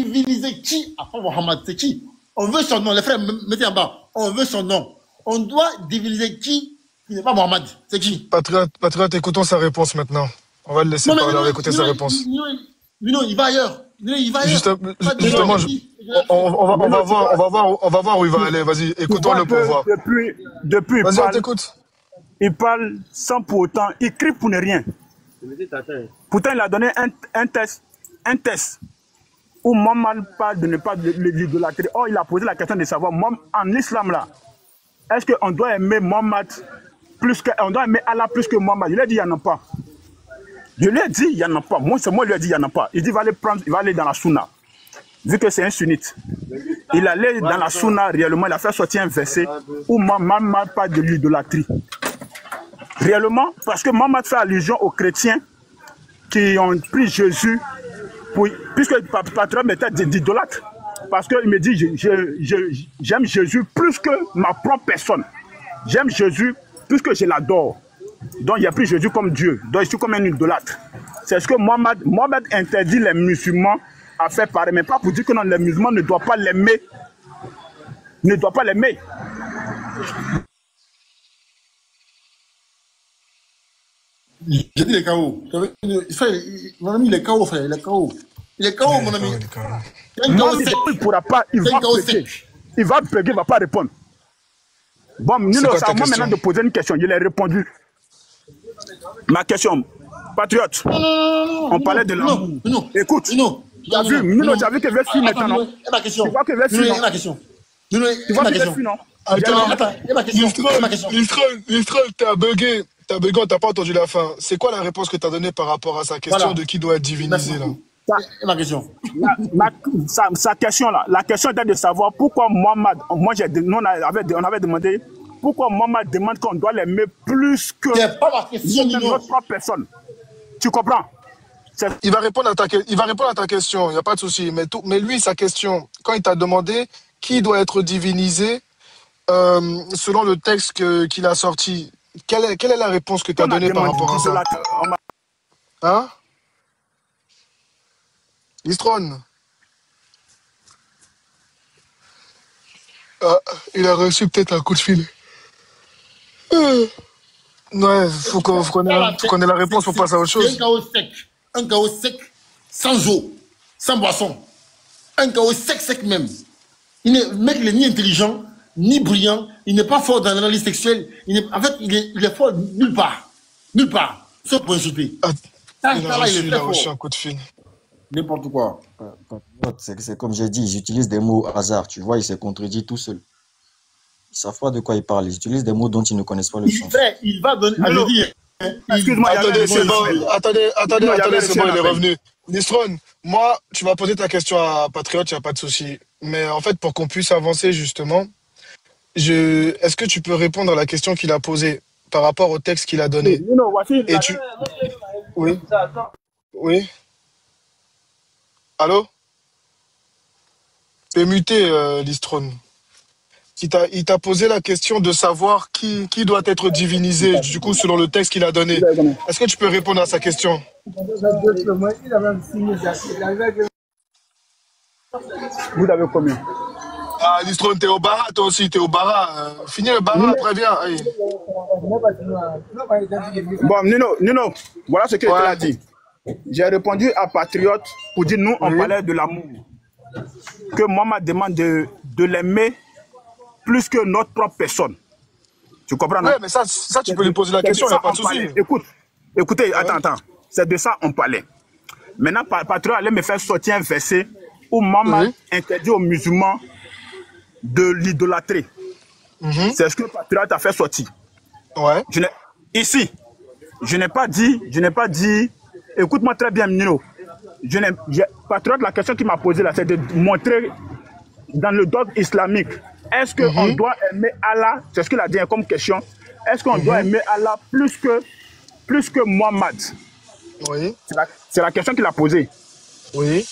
diviniser qui après Mohammed? C'est qui? On veut son nom. Les frères, mettez en bas. On veut son nom. On doit diviniser qui n'est pas Mohammed. C'est qui? Patriote, écoutons sa réponse maintenant. On va le laisser parler, on va écouter sa réponse. Non, il va ailleurs. Il va ailleurs. Justement, on va voir où il va aller. Vas-y, écoutons-le pour voir. Depuis vas-y, on t'écoute. Il parle sans pour autant, il crie pour ne rien. Pourtant, il a donné un test où Mohammed parle de ne pas l'idolâtrer. Or, il a posé la question de savoir, en islam là, est-ce qu'on doit aimer Mohammed on doit aimer Allah plus que Mohammed? Il a dit, il n'y en a pas. Je lui ai dit, il n'y en a pas. Moi, il lui a dit, il n'y en a pas. Il dit, il va aller dans la Sunna. Vu que c'est un sunnite. Il allait dans la Sunna, réellement, il a fait sortir un verset où Mohammed parle de l'idolâtrie. Réellement, parce que Mohammed fait allusion aux chrétiens qui ont pris Jésus, puisque le patron était d'idolâtre. Parce qu'il me dit, j'aime Jésus plus que ma propre personne. J'aime Jésus plus que je l'adore. Donc il a pris Jésus comme Dieu. Donc je suis comme un idolâtre. C'est ce que Mohammed interdit les musulmans à faire pareil. Mais pas pour dire que non, les musulmans ne doivent pas l'aimer. Ne doivent pas l'aimer. J'ai dit les KO. Mon ami, il est KO, frère. Il est KO. Il est KO, mon ami. Non, il ne pourra pas. Il va péter. Il va péter, il ne va pas répondre. Bon, nous, c'est à moi maintenant de poser une question. Je l'ai répondu. Ma question, patriote, on parlait de l'amour. Écoute, tu as vu que je vais finir maintenant, non? Tu vois que je vais finir, non? Tu vois que je vais finir, non? Attends, Listrol, t'as bugué. On t'a pas entendu la fin. C'est quoi la réponse que t'as donnée par rapport à sa question de qui doit être divinisé là? Ma question. Sa question là, la question était de savoir pourquoi Mohammed, on avait demandé pourquoi Mohammed demande qu'on doit l'aimer plus que notre propre personne. Tu comprends? Il va répondre à ta question, il n'y a pas de souci. Mais lui, sa question, quand il t'a demandé qui doit être divinisé selon le texte qu'il a sorti, quelle est la réponse que tu as donnée par rapport à ça? Hein? Listron. Il a reçu peut-être un coup de fil. Ouais, faut qu'on ait la réponse pour passer à autre chose. C'est un chaos sec, sans eau, sans boisson. Un chaos sec même. Le mec, il n'est ni intelligent, ni brillant, il n'est pas fort dans l'analyse sexuelle. En fait, il est fort nulle part. Nulle part. Sauf pour insulter. Il a reçu un coup de fil. N'importe quoi. C'est comme j'ai dit, ils utilisent des mots au hasard. Tu vois, il s'est contredit tout seul. Ils ne savent pas de quoi ils parlent. Ils utilisent des mots dont ils ne connaissent pas le sens. Il va donner. Excuse-moi, attendez, c'est bon, il est revenu. Nistron, moi, tu vas poser ta question à Patriote, il n'y a pas de souci. Mais en fait, pour qu'on puisse avancer, justement, est-ce que tu peux répondre à la question qu'il a posée par rapport au texte qu'il a donné? Oui. Oui. Allô? T'es muté, Listron. Il t'a posé la question de savoir qui doit être divinisé, du coup, selon le texte qu'il a donné. Est-ce que tu peux répondre à sa question? Vous avez combien? Ah, Listron, t'es au bara, toi aussi, t'es au bara. Finis le bara, après, viens. Allez. Bon, Nino, voilà ce qu'il a dit. J'ai répondu à Patriote pour dire, nous, on parlait de l'amour. Que Mohammed demande de l'aimer plus que notre propre personne. Tu comprends, non? Ouais, mais ça tu peux lui poser la question, il n'y a pas de souci. Écoutez, attends. C'est de ça on parlait. Maintenant, Patriote allait me faire sortir un verset où Mohammed interdit aux musulmans de l'idolâtrer. C'est ce que Patriote a fait sortir. Ouais. Ici, je n'ai pas dit, écoute-moi très bien, Nino. Patriote, la question qu'il m'a posée là, c'est de montrer dans le dogme islamique, est-ce qu'on doit aimer Allah, c'est ce qu'il a dit comme question, est-ce qu'on doit aimer Allah plus que Mohammed? Oui. C'est la question qu'il a posée. Oui.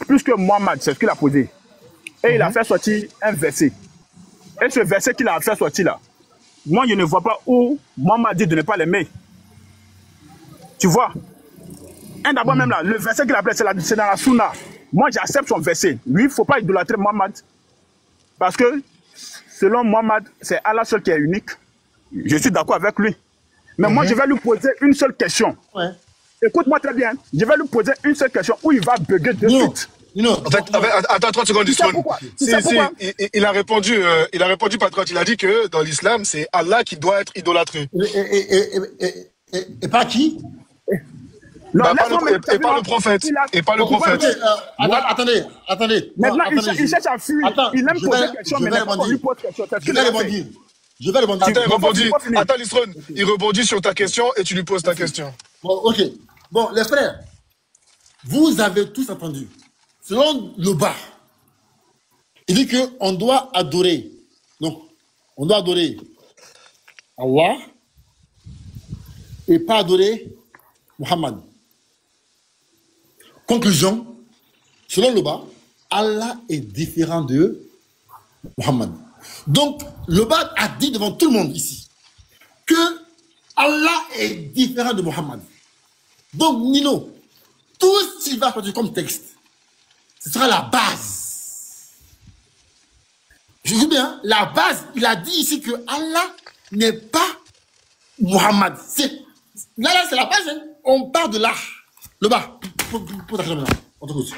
Plus que Mohammed, c'est ce qu'il a posé. Et il a fait sortir un verset. Et ce verset qu'il a fait sortir là, moi je ne vois pas où Mohammed dit de ne pas l'aimer. Tu vois? D'abord même là, le verset qu'il a appelé, c'est dans la Sunna. Moi, j'accepte son verset. Lui, il ne faut pas idolâtrer Mohammed. Parce que, selon Mohammed, c'est Allah seul qui est unique. Je suis d'accord avec lui. Mais moi, je vais lui poser une seule question. Ouais. Écoute-moi très bien. Je vais lui poser une seule question où il va bugger de suite. En fait, attends 30 secondes, Tu sais pourquoi? il a répondu, Patriote. Il a dit que dans l'islam, c'est Allah qui doit être idolâtré. Et pas qui? Non, Bah, pas le prophète. Et pas le prophète. Attendez. Maintenant, il cherche à fuir. Il aime poser question, mais on lui pose question. Je vais répondre. Attends, il rebondit. Attends, Listron, il rebondit sur ta question et tu lui poses ta question. Bon, ok. Bon, les frères, vous avez tous entendu. Selon le bas, il dit qu'on doit adorer. Donc, on doit adorer Allah et pas adorer Muhammad. Conclusion, selon le bas, Allah est différent de Muhammad. Donc, le bas a dit devant tout le monde ici que Allah est différent de Muhammad. Donc, Nino, tout ce qu'il va faire comme texte, ce sera la base. Je dis bien, la base, il a dit ici que Allah n'est pas Muhammad. Là, c'est la base. Hein. On part de là. Le bas. Pour ta question maintenant. On te pose.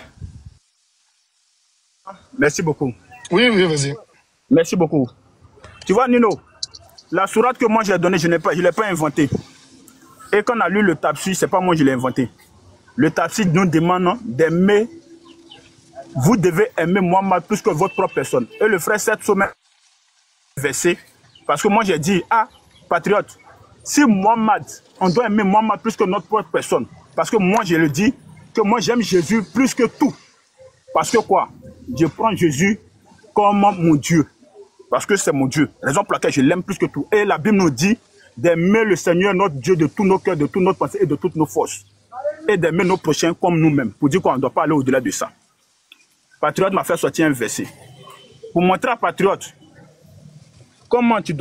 Merci beaucoup. Oui, vas-y. Merci beaucoup. Tu vois, Nino, la sourate que moi j'ai donnée, je ne l'ai pas inventée. Et quand on a lu le tafsir, ce n'est pas moi qui l'ai inventé. Le tafsir nous demande d'aimer. Vous devez aimer Muhammad plus que votre propre personne. Et le frère 7 sommet versé. Parce que moi j'ai dit, patriote, si Muhammad, on doit aimer Muhammad plus que notre propre personne. Parce que moi je le dis, que moi j'aime Jésus plus que tout. Parce que quoi? Je prends Jésus comme mon Dieu. Parce que c'est mon Dieu. Raison pour laquelle je l'aime plus que tout. Et la Bible nous dit d'aimer le Seigneur, notre Dieu, de tous nos cœurs, de toutes nos pensées et de toutes nos forces. Et d'aimer nos prochains comme nous-mêmes. Pour dire qu'on ne doit pas aller au-delà de ça. Patriote m'a fait sortir un verset. Pour montrer à Patriote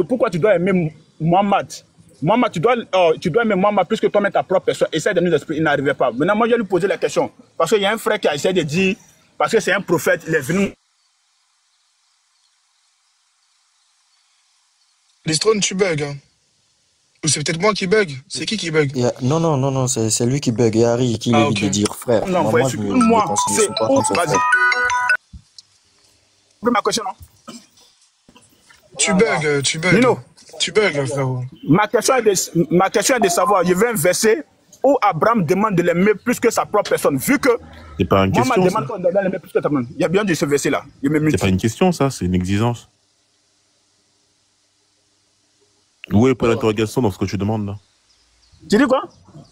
pourquoi tu dois aimer Muhammad. Muhammad, tu dois aimer Muhammad plus que toi-même ta propre personne. Essaye de nous expliquer, il n'arrivait pas. Maintenant, moi, je vais lui poser la question. Parce qu'il y a un frère qui a essayé de dire, parce que c'est un prophète, il est venu. Listron, tu bugs. Hein. Ou c'est peut-être moi qui bug. C'est qui bug? Non, c'est lui qui bug. Il y a Harry qui lui dit de dire frère. Non, moi, c'est ouf, vas-y. Ma question, non? Tu bugs. Nino. Tu bugs, frérot. Ma question est de savoir, je veux un verset où Abraham demande de l'aimer plus que sa propre personne. Vu que c'est pas une question. Demande qu'on doit l'aimer plus que ta personne. Il y a bien de ce verset-là. C'est pas une question, ça, c'est une exigence. Où est le point d'interrogation dans ce que tu demandes là? Tu dis quoi?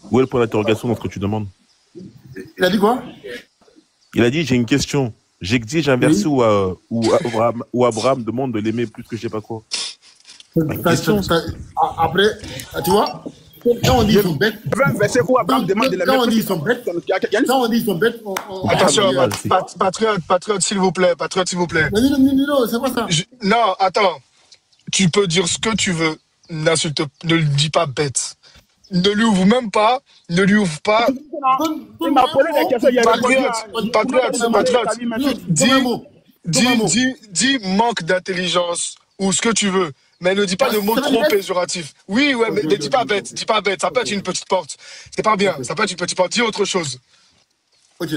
Où est le point d'interrogation dans ce que tu demandes? Il a dit quoi? Il a dit j'ai une question. J'exige un verset où Abraham demande de l'aimer plus que je sais pas quoi. Après, tu vois, quand on dit ils sont bêtes, un verset où Abraham demande de l'aimer. Quand on dit ils sont bêtes, attention, Patriote, s'il vous plaît. Non, c'est pas ça. Non, attends. Tu peux dire ce que tu veux. Ne le dis pas bête. Ne lui ouvre même pas. Ne lui ouvre pas. Il m'a posé la question. Patriote. Dis manque d'intelligence ou ce que tu veux. Mais ne dis pas de mots trop péjoratifs. Oui, mais ne dis pas bête. Ça peut être une petite porte. C'est pas bien. Ça peut être une petite porte. Dis autre chose. Ok.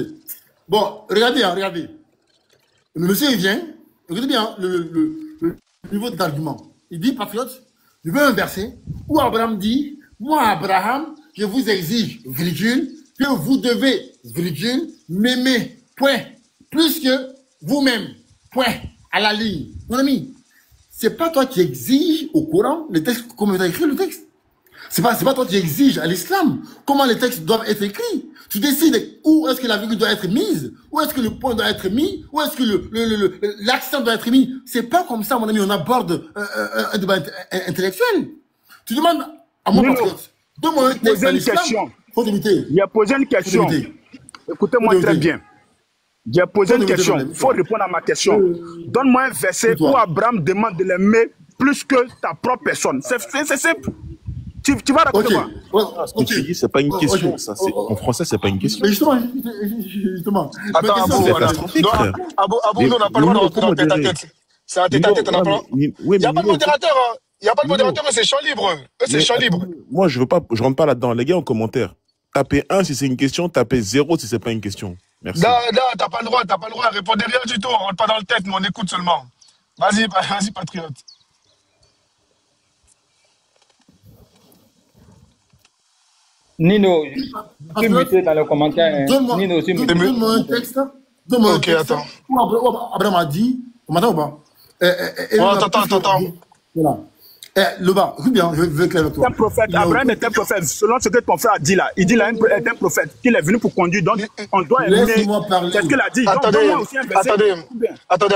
Bon, regardez. Le monsieur, il vient. Regardez bien le niveau d'argument. Il dit, patriote, je veux un verset où Abraham dit, moi, Abraham, je vous exige, virgule, que vous devez, virgule, m'aimer, point, plus que vous-même, point, à la ligne. Mon ami, c'est pas toi qui exiges au Coran le texte, comment tu as écrit le texte. C'est pas toi qui exiges à l'islam comment les textes doivent être écrits. Tu décides où est-ce que la virgule doit être mise, où est-ce que le point doit être mis, où est-ce que l'accent doit être mis. C'est pas comme ça, mon ami, on aborde un débat intellectuel. Tu demandes à mon patriote, donne-moi un texte à l'islam. Faut t'imiter. Il a posé une question. Écoutez-moi très bien. J'ai posé une question. Il faut répondre à ma question. Donne-moi un verset où Abraham demande de l'aimer plus que ta propre personne. C'est simple. Tu vas raconter Ok. quoi? Ouais, Ce que tu dis, c'est pas une question. Ça, en français, c'est pas une question. Mais justement. Ma Attends, question, Abou, C'est c'est- catastrophique, non, frère. Abou, nous, on n'a pas le droit de rentrer dans le comment tête-à-tête. C'est un Nino, tête-à-tête, on n'a pas le droit. oui, Il mais n'y a pas de Nino, modérateur, hein. Il n'y a pas de Nino, modérateur, eux, c'est champ libre. Eux, c'est mais champ libre. attends, moi, je rentre pas là-dedans. Les gars, en commentaire, tapez 1 si c'est une question, tapez 0 si c'est pas une question. Merci. Non, non, t'as pas le droit. Répondez rien du tout. On rentre pas dans le tête, nous, on écoute seulement. Vas-y, patriote. Nino, tu es muté dans les commentaires. Hein. Nino, tu es muté. Donne-moi un texte. Donne-moi un Ok, texte. attends. Où Abraham a dit. On m'entend ou pas? Attends. Voilà. Le bas, écoute bien, je vais éclairer avec toi. Un prophète, Abraham est un prophète. Selon ce que ton frère a dit là, il dit là, est un prophète, qu'il est venu pour conduire. Donc, on doit aimer. Laisse-moi parler. C'est ce qu'il a dit. Donc, Attendez, donne-moi aussi un verset. attendez,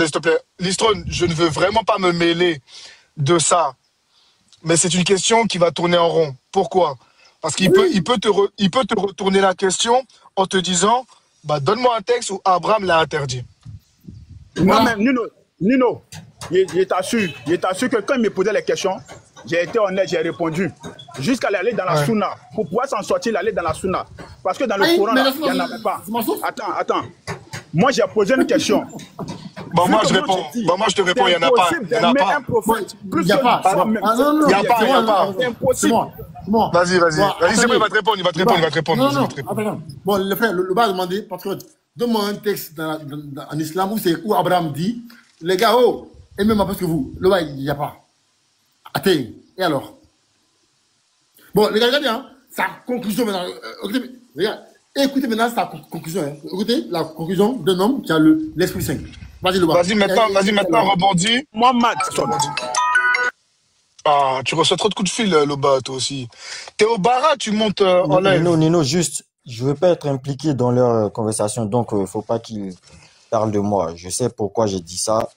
s'il te plaît. Listron, je ne veux vraiment pas me mêler de ça. Mais c'est une question qui va tourner en rond. Pourquoi? Parce qu'il peut te retourner la question en te disant, bah, donne-moi un texte où Abraham l'a interdit. Non, mais Nino, il t'assure que quand il me posait les questions, j'ai été honnête, j'ai répondu. Jusqu'à aller dans la Sunna. Pour pouvoir s'en sortir, il allait dans la Sunna. Parce que dans le Coran, là, il n'y en avait pas. Attends. Moi, j'ai posé une question. Bon, moi, je réponds. Bon, moi, je te réponds, il n'y en a pas. Il n'y en a pas. Il n'y a pas. Il n'y a pas. C'est impossible. Bon. Vas-y, c'est bon, il va te répondre. Non, attends. Bon, le frère, le bas a demandé, patriote, donne-moi un texte en islam où Abraham dit, les gars, aimez-moi plus que vous. Le bas, il n'y a pas. Attends, et alors? Bon, les gars, regardez, hein, sa conclusion maintenant. Écoutez maintenant sa conclusion. Hein. Écoutez la conclusion d'un homme qui a l'Esprit Saint. Vas-y, le bas. Vas-y, maintenant, rebondis. Mohamed. Ah, tu reçois trop de coups de fil, Loba, toi aussi. T'es au Bara, tu montes en live. Nino, juste, je veux pas être impliqué dans leur conversation, donc faut pas qu'ils parlent de moi. Je sais pourquoi j'ai dit ça.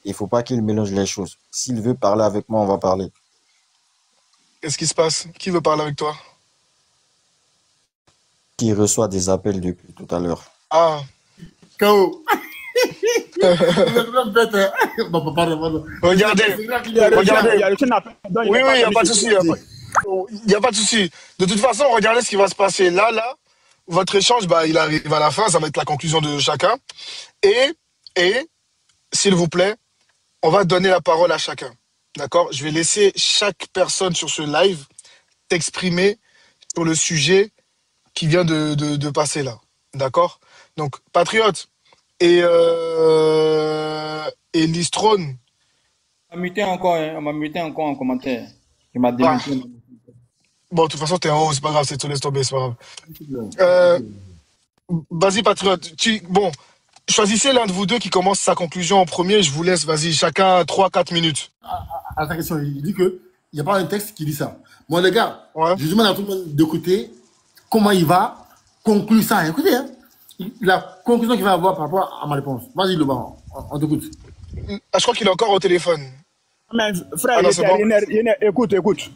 Il faut pas qu'il mélange les choses. S'il veut parler avec moi, on va parler. Qu'est-ce qui se passe? Qui veut parler avec toi? Qui reçoit des appels depuis tout à l'heure. Ah. KO. Regardez. Oui, il n'y a pas de souci. Il n'y a pas de souci. De toute façon, regardez ce qui va se passer. Là, votre échange, bah, il arrive à la fin. Ça va être la conclusion de chacun. Et s'il vous plaît, on va donner la parole à chacun. D'accord? Je vais laisser chaque personne sur ce live t'exprimer sur le sujet qui vient de passer là. D'accord? Donc, Patriote et Listron. On m'a muté encore en commentaire. Il m'a démuté. Bon, de toute façon, t'es en haut, c'est pas grave, c'est tout, laisse tomber, c'est pas grave. Vas-y, Patriote. Bon, choisissez l'un de vous deux qui commence sa conclusion en premier. Je vous laisse, vas-y, chacun 3-4 minutes. À ta question, il dit qu'il n'y a pas un texte qui dit ça. Moi, les gars, Ouais. je demande à tout le monde d'écouter comment il va conclure ça. Écoutez, hein, la conclusion qu'il va avoir par rapport à ma réponse. Vas-y, le bas, on t'écoute. Ah, je crois qu'il est encore au téléphone. Mais frère, non, c'est bon. écoute.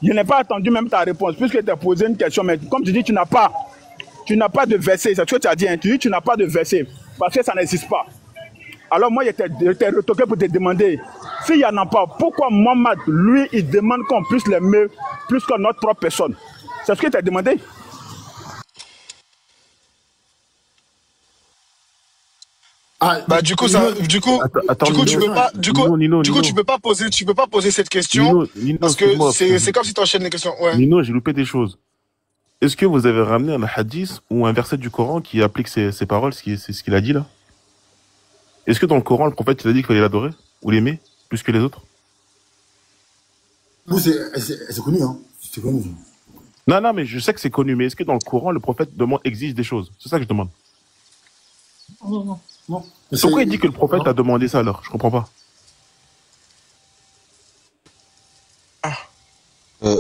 Je n'ai pas attendu même ta réponse, puisque tu as posé une question. Mais comme tu dis, tu n'as pas de verset. C'est ce que tu as dit. Hein. Tu dis tu n'as pas de verset, parce que ça n'existe pas. Alors moi, je t'ai retoqué pour te demander, s'il n'y en a pas, pourquoi Mohamed, lui, il demande qu'on puisse l'aimer plus que notre propre personne? C'est ce que tu as demandé? Bah du coup tu peux pas poser cette question Nino, parce que c'est comme si tu enchaînes les questions. Ouais. Nino, j'ai loupé des choses. Est-ce que vous avez ramené un hadith ou un verset du Coran qui applique ces paroles, c'est ce qu'il a dit là? Est-ce que dans le Coran, le prophète il a dit qu'il fallait l'adorer ou l'aimer plus que les autres? Nous, c'est connu, hein. C'est connu. Non, mais je sais que c'est connu, mais est-ce que dans le Coran, le prophète exige des choses? C'est ça que je demande. Non. Pourquoi il dit que le prophète a demandé ça alors? Je comprends pas.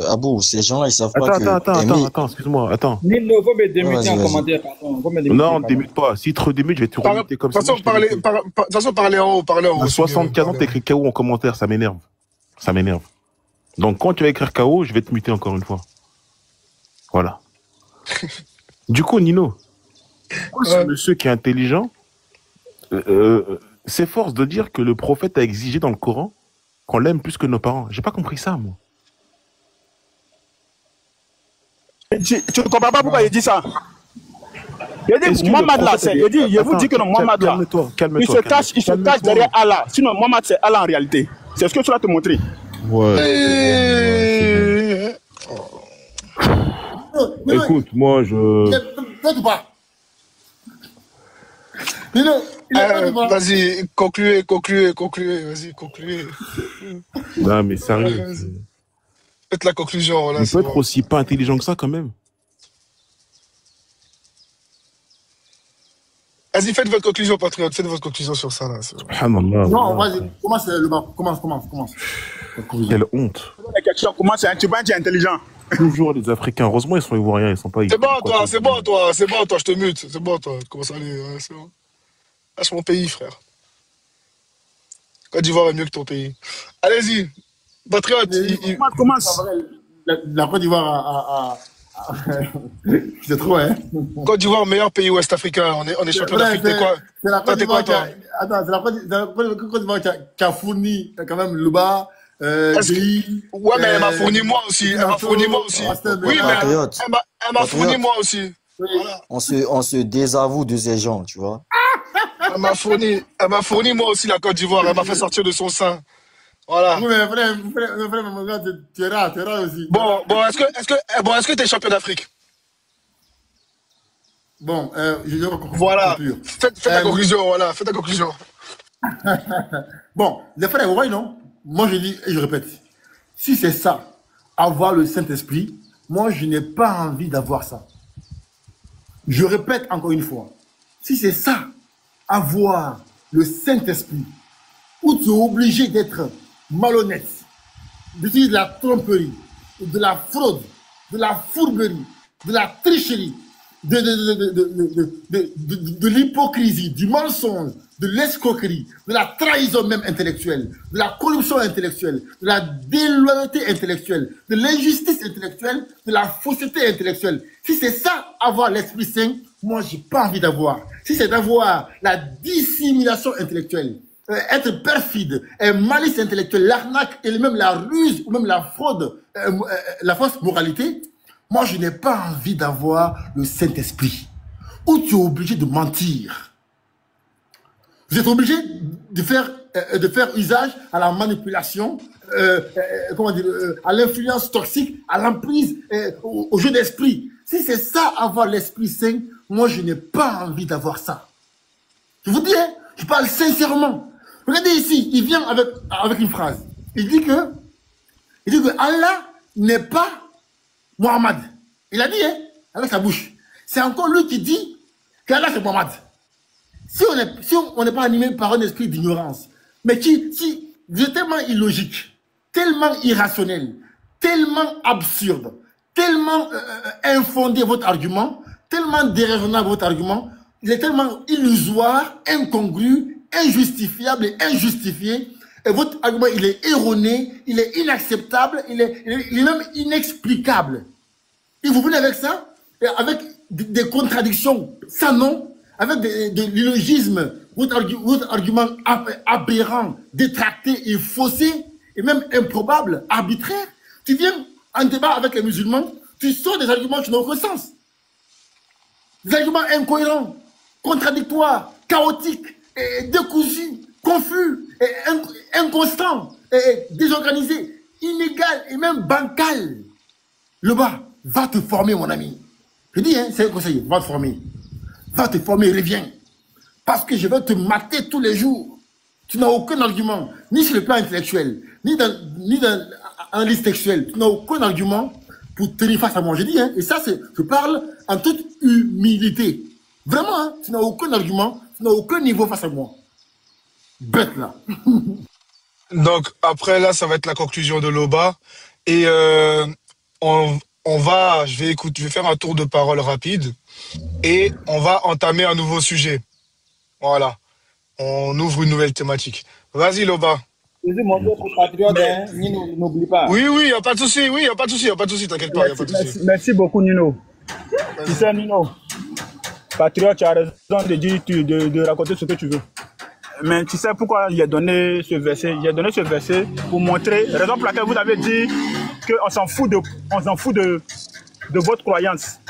Abou, ces gens-là, ils savent pas que... Attends, excuse-moi, attends. Nino, faut me démuter en Vas-y. commentaire, pardon. Non, on ne démute pas. Si tu redémutes, je vais te remuter comme ça. De toute façon, parlez en haut. À 75 ans, t'écris KO en commentaire, ça m'énerve. Ça m'énerve. Donc quand tu vas écrire KO, je vais te muter encore une fois. Voilà. Du coup, Nino, ce monsieur qui est intelligent s'efforce de dire que le prophète a exigé dans le Coran qu'on l'aime plus que nos parents. J'ai pas compris ça, moi. Tu ne comprends pas pourquoi il dit ça? Il dit, Mohamed là, il dit, je vous dis que non, Mohamed là, il se cache derrière Allah. Sinon, Mohamed, c'est Allah en réalité. C'est ce que tu vas te montrer. Ouais. Écoute, moi, je... Vas-y, concluez, vas-y, concluez. Non, mais sérieux. Faites la conclusion, voilà. Il peut être aussi pas intelligent que ça, quand même. Vas-y, faites votre conclusion, patriote. Faites votre conclusion sur ça, là. Non, vas-y, commence le bas. Commence. Quelle honte. Comment c'est tu es intelligent? Toujours les Africains. Heureusement, ils sont ivoiriens, ils sont pas... C'est bon, toi, je te mute. C'est bon, toi. Commence à aller, ouais, c'est bon. Lâche mon pays, frère. Côte d'Ivoire est mieux que ton pays. Allez-y, patriote. Commence. La Côte d'Ivoire c'est trop, hein. Côte d'Ivoire, meilleur pays ouest-africain. On est champion d'Afrique. T'es quoi? C'est la Côte d'Ivoire toi? Attends, c'est la Côte d'Ivoire qui a fourni quand même le bas. Ouais, mais elle m'a fourni moi aussi. Oui, mais elle m'a fourni moi aussi. Voilà. On se désavoue de ces gens, tu vois. Elle m'a fourni moi aussi la Côte d'Ivoire. Elle m'a fait sortir de son sein. Voilà. Oui, mais frère, tu es rare aussi. Bon, est-ce que tu es champion d'Afrique? Bon, je vais conclure. Voilà. Faites ta conclusion, voilà. Faites ta conclusion. Bon, les frères, vous voyez, non? Moi, je dis et je répète, si c'est ça, avoir le Saint-Esprit, moi, je n'ai pas envie d'avoir ça. Je répète encore une fois, si c'est ça, avoir le Saint-Esprit, où tu es obligé d'être malhonnête, d'utiliser de la tromperie, de la fraude, de la fourberie, de la tricherie, de l'hypocrisie, du mensonge, de l'escroquerie, de la trahison même intellectuelle, de la corruption intellectuelle, de la déloyauté intellectuelle, de l'injustice intellectuelle, de la fausseté intellectuelle. Si c'est ça, avoir l'Esprit Saint, moi, j'ai pas envie d'avoir. Si c'est d'avoir la dissimulation intellectuelle, être perfide, malice intellectuelle, l'arnaque et même la ruse ou même la fraude, la fausse moralité, moi, je n'ai pas envie d'avoir le Saint-Esprit, où tu es obligé de mentir. Vous êtes obligé de faire usage à la manipulation, à l'influence toxique, à l'emprise, au jeu d'esprit. Si c'est ça, avoir l'Esprit Saint, moi, je n'ai pas envie d'avoir ça. Je vous dis, hein, je parle sincèrement. Regardez ici, il vient avec une phrase. Il dit que Allah n'est pas Mohammed. Il a dit, hein, avec sa bouche. C'est encore lui qui dit qu'Allah c'est Mohammed. Si on n'est pas animé par un esprit d'ignorance, mais vous êtes tellement illogique, tellement irrationnel, tellement absurde, tellement infondé votre argument, tellement déraisonnable votre argument, il est tellement illusoire, incongru, injustifiable et injustifié, et votre argument il est erroné, il est inacceptable, il est même inexplicable. Et vous venez avec ça, avec des contradictions sans nom, avec de l'illogisme, votre argument aberrant, détracté et faussé, et même improbable, arbitraire. Tu viens en débat avec les musulmans, tu sors des arguments qui n'ont aucun sens. Des arguments incohérents, contradictoires, chaotiques, et décousus, confus, et inconstants, et désorganisés, inégal et même bancal. Le bas, va te former, mon ami. Je dis, hein, c'est un conseil, va te former. Va te former, reviens. Parce que je vais te mater tous les jours. Tu n'as aucun argument, ni sur le plan intellectuel, ni dans un liste textuel. Tu n'as aucun argument pour tenir face à moi. Je dis, hein, et ça, je parle en toute humilité. Vraiment, hein, tu n'as aucun argument, tu n'as aucun niveau face à moi. Bête, là. Donc, après, là, ça va être la conclusion de Loba. Et je vais faire un tour de parole rapide. Et on va entamer un nouveau sujet. Voilà. On ouvre une nouvelle thématique. Vas-y, Loba. N'oublie pas. Oui, il n'y a pas de souci. Oui, il n'y a pas de souci, t'inquiète pas. Merci beaucoup, Nino. Tu sais, Nino, patriote, tu as raison de dire, de raconter ce que tu veux. Mais tu sais pourquoi il a donné ce verset? Il a donné ce verset pour montrer, raison pour laquelle vous avez dit qu'on s'en fout de votre croyance.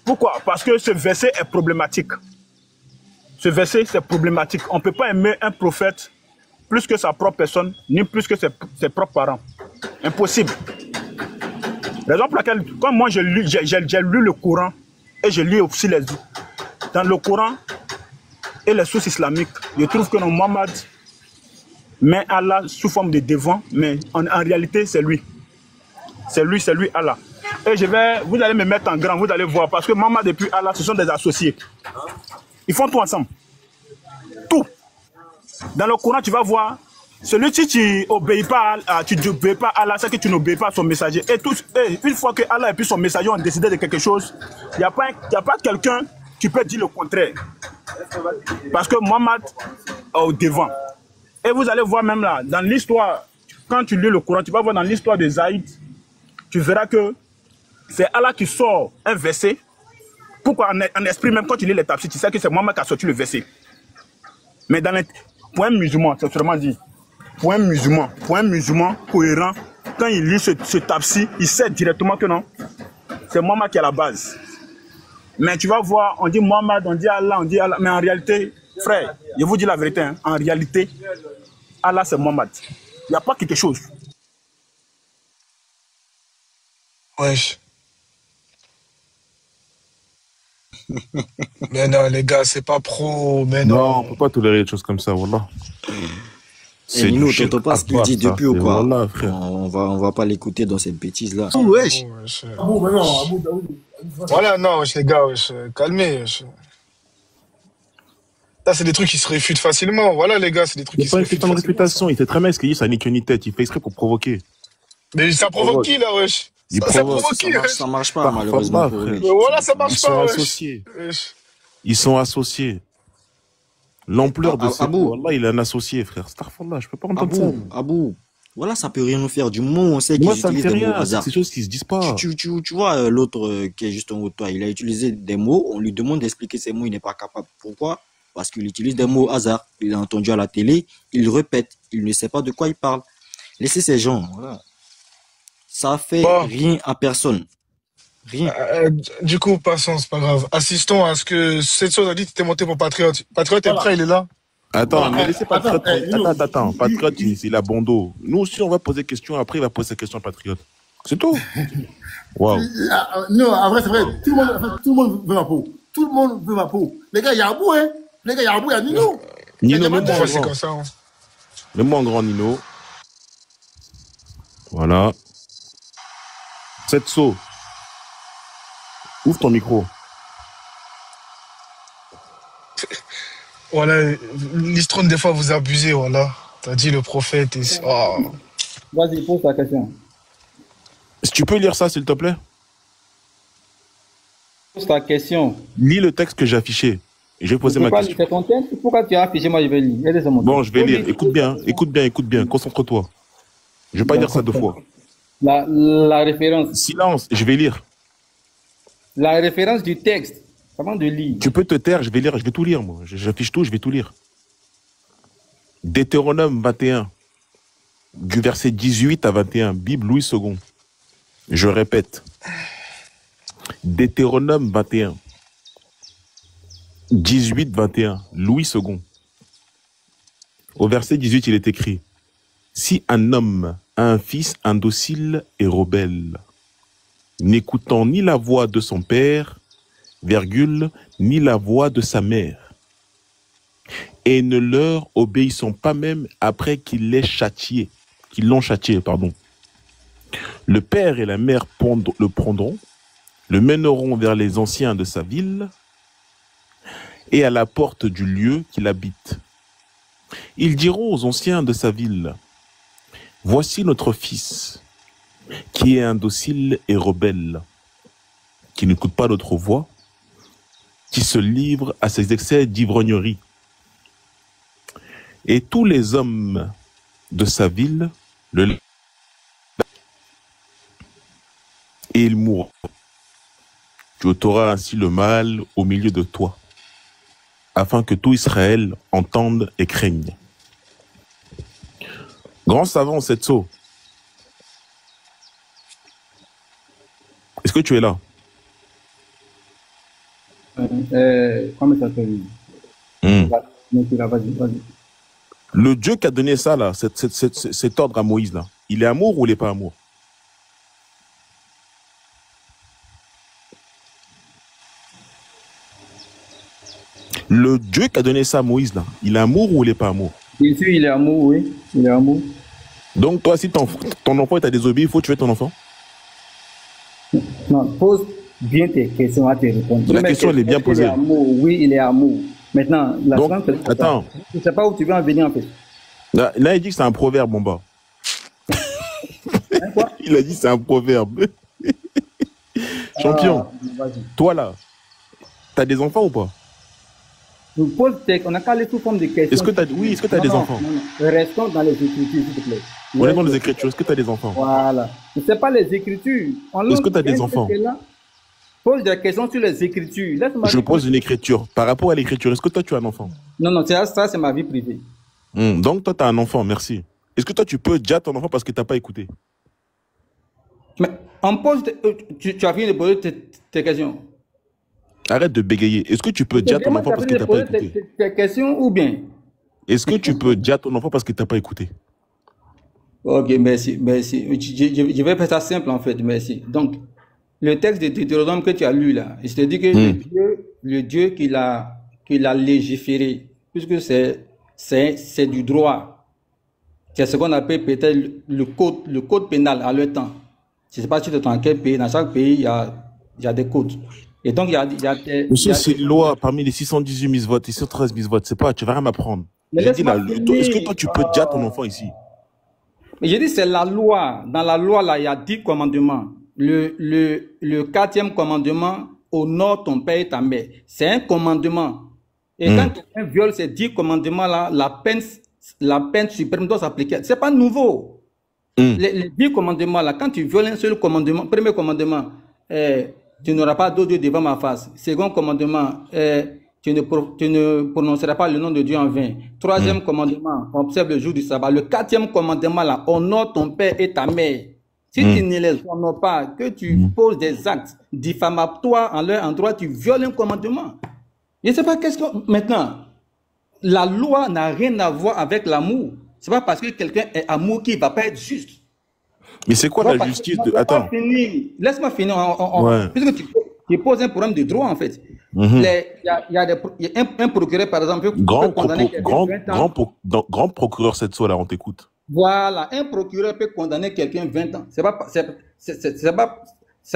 Pourquoi? Parce que ce verset est problématique. Ce verset, c'est problématique. On ne peut pas aimer un prophète plus que sa propre personne, ni plus que ses propres parents. Impossible. Raison pour laquelle, quand moi j'ai lu le Coran, et je lis aussi dans le Coran et les sources islamiques, je trouve que Mohammed met Allah sous forme de devant, mais en réalité, c'est lui. C'est lui, Allah. Et vous allez me mettre en grand, vous allez voir, parce que Mohammed et puis Allah, ce sont des associés. Ils font tout ensemble. Tout. Dans le Coran, tu vas voir, celui qui tu n'obéis pas à Allah, c'est que tu n'obéis pas à son messager. Et une fois que Allah et puis son messager ont décidé de quelque chose, il n'y a pas quelqu'un qui peut dire le contraire. Parce que Mohammed est au devant. Et vous allez voir même là, dans l'histoire, quand tu lis le Coran, tu vas voir dans l'histoire de Zaïd, tu verras que c'est Allah qui sort un verset. Pourquoi en esprit, même quand tu lis les tafsirs, tu sais que c'est Mohammed qui a sorti le verset. Mais dans les points musulmans, c'est sûrement dit, point musulman cohérent, quand il lit ce tafsir, il sait directement que non, c'est Mohammed qui est à la base. Mais tu vas voir, on dit Mohammed, on dit Allah, mais en réalité, frère, je vous dis la vérité, hein, en réalité, Allah c'est Mohammed. Il n'y a pas quelque chose. Wesh. Mais non, les gars, c'est pas pro, mais Non, non. on peut pas tolérer des choses comme ça, voilà. Et Nino, t'entends pas ce qu'il dit ça, depuis ou c'est quoi? voilà, frère. On va pas l'écouter dans cette bêtise-là. Oh, wesh. Wesh. Abou, mais non, Abou, Voilà, non, wesh, les gars, wesh, calmez. Wesh. Ça, c'est des trucs qui se réfutent facilement. Voilà, les gars, c'est des trucs C'est qui se pas une réfutent question de facilement. réputation, il sait très bien ce qu'il dit, ça nique ni tête, il fait exprès pour provoquer. Mais ça provoque qui, là, wesh? Il Ça provoque. provoque qui, wesh? Ça marche pas, Parfois malheureusement, pas, pour frère. lui. Mais voilà, ça Ils marche sont pas, wesh. associés. Wesh. Ils sont associés. L'ampleur de ce Abou, Wallah, il est un associé, frère. Starfallah, je peux pas entendre ça. Abou, voilà, ça peut rien nous faire. Du moment où on sait qu'ils Moi, ça me utilisent fait des mots au rien. C'est hasard. des choses qui se disent pas. Tu vois, l'autre qui est juste en haut de toi, il a utilisé des mots, on lui demande d'expliquer ces mots, il n'est pas capable. Pourquoi? Parce qu'il utilise des mots au hasard. Il a entendu à la télé, il répète, il ne sait pas de quoi il parle. Laissez ces gens, voilà. Ça fait Bon. rien à personne. Rien. Du coup, passons, c'est pas grave. Assistons à ce que cette chose a dit, tu t'es monté pour Patriote. Patriote est Voilà. prêt, il est là. Attends, mais laissez Patriote. Nino. Attends. Patriote, il a bon dos. Nous aussi, on va poser question. Après, il va poser ses questions à Patriote. C'est tout. Waouh. Non, en vrai, c'est vrai. Tout le monde veut ma peau. Tout le monde veut ma peau. Les gars, il y a Abou, hein. Les gars, il y a Abou, il y a Nino. Nino, Mais mets-moi Des en fois, c'est grand. comme ça. Hein. Mets-moi en grand, Nino. Voilà. Setso. Ouvre ton micro. Voilà, l'Istron, des fois, vous abusez, voilà. T'as dit le prophète et... Oh. Vas-y, pose ta question. Si tu peux lire ça, s'il te plaît. Pose ta question. Lis le texte que j'ai affiché. Et je vais poser ma question. C'est ton texte. Pourquoi tu as affiché? Moi, je vais lire. Aidez-moi, mon Bon, texte. je vais lire. Écoute bien. Concentre-toi. Je vais pas lire ça deux fois. La référence. Silence, je vais lire. La référence du texte. Avant de lire. Tu peux te taire, je vais tout lire, moi. J'affiche tout, je vais tout lire. Deutéronome 21, du verset 18 à 21, Bible Louis II. Je répète. Deutéronome 21, 18-21, Louis II. Au verset 18, il est écrit: si un homme a un fils indocile et rebelle, n'écoutant ni la voix de son père, virgule, ni la voix de sa mère, et ne leur obéissant pas même après qu'ils l'ont châtié, pardon. Le père et la mère le prendront, le mèneront vers les anciens de sa ville et à la porte du lieu qu'il habite. Ils diront aux anciens de sa ville: voici notre fils, qui est indocile et rebelle, qui n'écoute pas notre voix, qui se livre à ses excès d'ivrognerie. Et tous les hommes de sa ville et il mourra. Tu ôteras ainsi le mal au milieu de toi, afin que tout Israël entende et craigne. Grand savant Setso, est-ce Est-ce que tu es là? Comment ça s'appelle? Hmm. Vas-y. Le Dieu qui a donné ça, là, cet ordre à Moïse, là, il est amour ou il n'est pas amour? Le Dieu qui a donné ça à Moïse, là, il est amour ou il n'est pas amour? Bien sûr, il est amour, oui. Il est amour. Donc, toi, si ton enfant t'a désobéi, il faut tuer ton enfant? Non, pose bien tes questions à te répondre. La question, elle est bien posée. Il est amour, oui, il est amour. Maintenant, la Donc, seconde, attends. je ne sais pas où tu veux en venir, en fait. Là, il dit que c'est un proverbe, mon bas. Hein, quoi? Il a dit que c'est un proverbe. Champion, toi, là, t'as des enfants ou pas? On n'a qu'à aller sous forme de questions. Est-ce que tu as, oui, est-ce que tu as des enfants? Non. Restons dans les Écritures, s'il te plaît. On est dans les Écritures. Est-ce que tu as des enfants? Voilà. Ce n'est pas les Écritures. Est-ce que tu as des enfants? Pose des questions sur les Écritures. Je pose une écriture. Par rapport à l'écriture, est-ce que toi, tu as un enfant? Non, ça, c'est ma vie privée. Donc, toi, tu as un enfant, merci. Est-ce que toi, tu peux déjà ton enfant parce que tu n'as pas écouté? Mais on pose... tu as fini de poser tes questions. Arrête de bégayer. Est-ce que tu peux déjà ton enfant parce que tu n'as pas écouté? Tes questions ou bien? Est-ce que tu peux déjà ton enfant parce que tu n'as pas écouté? Ok, merci. Je vais faire ça simple en fait, merci. Donc, le texte de Deutéronome que tu as lu là, je te dis que le Dieu qui l'a légiféré, puisque c'est du droit, c'est ce qu'on appelle peut-être le code pénal à leur temps. Je ne sais pas si tu es dans quel pays, dans chaque pays, il y a des codes. Et donc, il y a Monsieur, c'est une loi parmi les 618 mises votes, les 613 mises votes. C'est pas, tu vas rien m'apprendre. J'ai dit là, est-ce que toi, tu peux déjà ton enfant ici? Mais j'ai dit, c'est la loi. Dans la loi, là, il y a 10 commandements. Le 4e commandement, honore ton père et ta mère. C'est un commandement. Et quand quelqu'un viole ces 10 commandements-là, la peine suprême doit s'appliquer. C'est pas nouveau. Les 10 commandements-là, quand tu violes un seul commandement, premier commandement, tu n'auras pas d'autre Dieu devant ma face. Second commandement, tu ne prononceras pas le nom de Dieu en vain. Troisième commandement, observe le jour du sabbat. Le 4e commandement, là, honore ton père et ta mère. Si tu ne les honores pas, que tu poses des actes diffamatoires en leur endroit, tu violes un commandement. Je ne sais pas qu'est-ce que... Maintenant, la loi n'a rien à voir avec l'amour. Ce n'est pas parce que quelqu'un est amour qu'il ne va pas être juste. Mais c'est quoi la justice de... Attends. Laisse-moi finir. Puisque tu poses un problème de droit, en fait. Il y a un procureur, par exemple, grand procureur cette fois-là, on t'écoute. Voilà, un procureur peut condamner quelqu'un 20 ans. Ça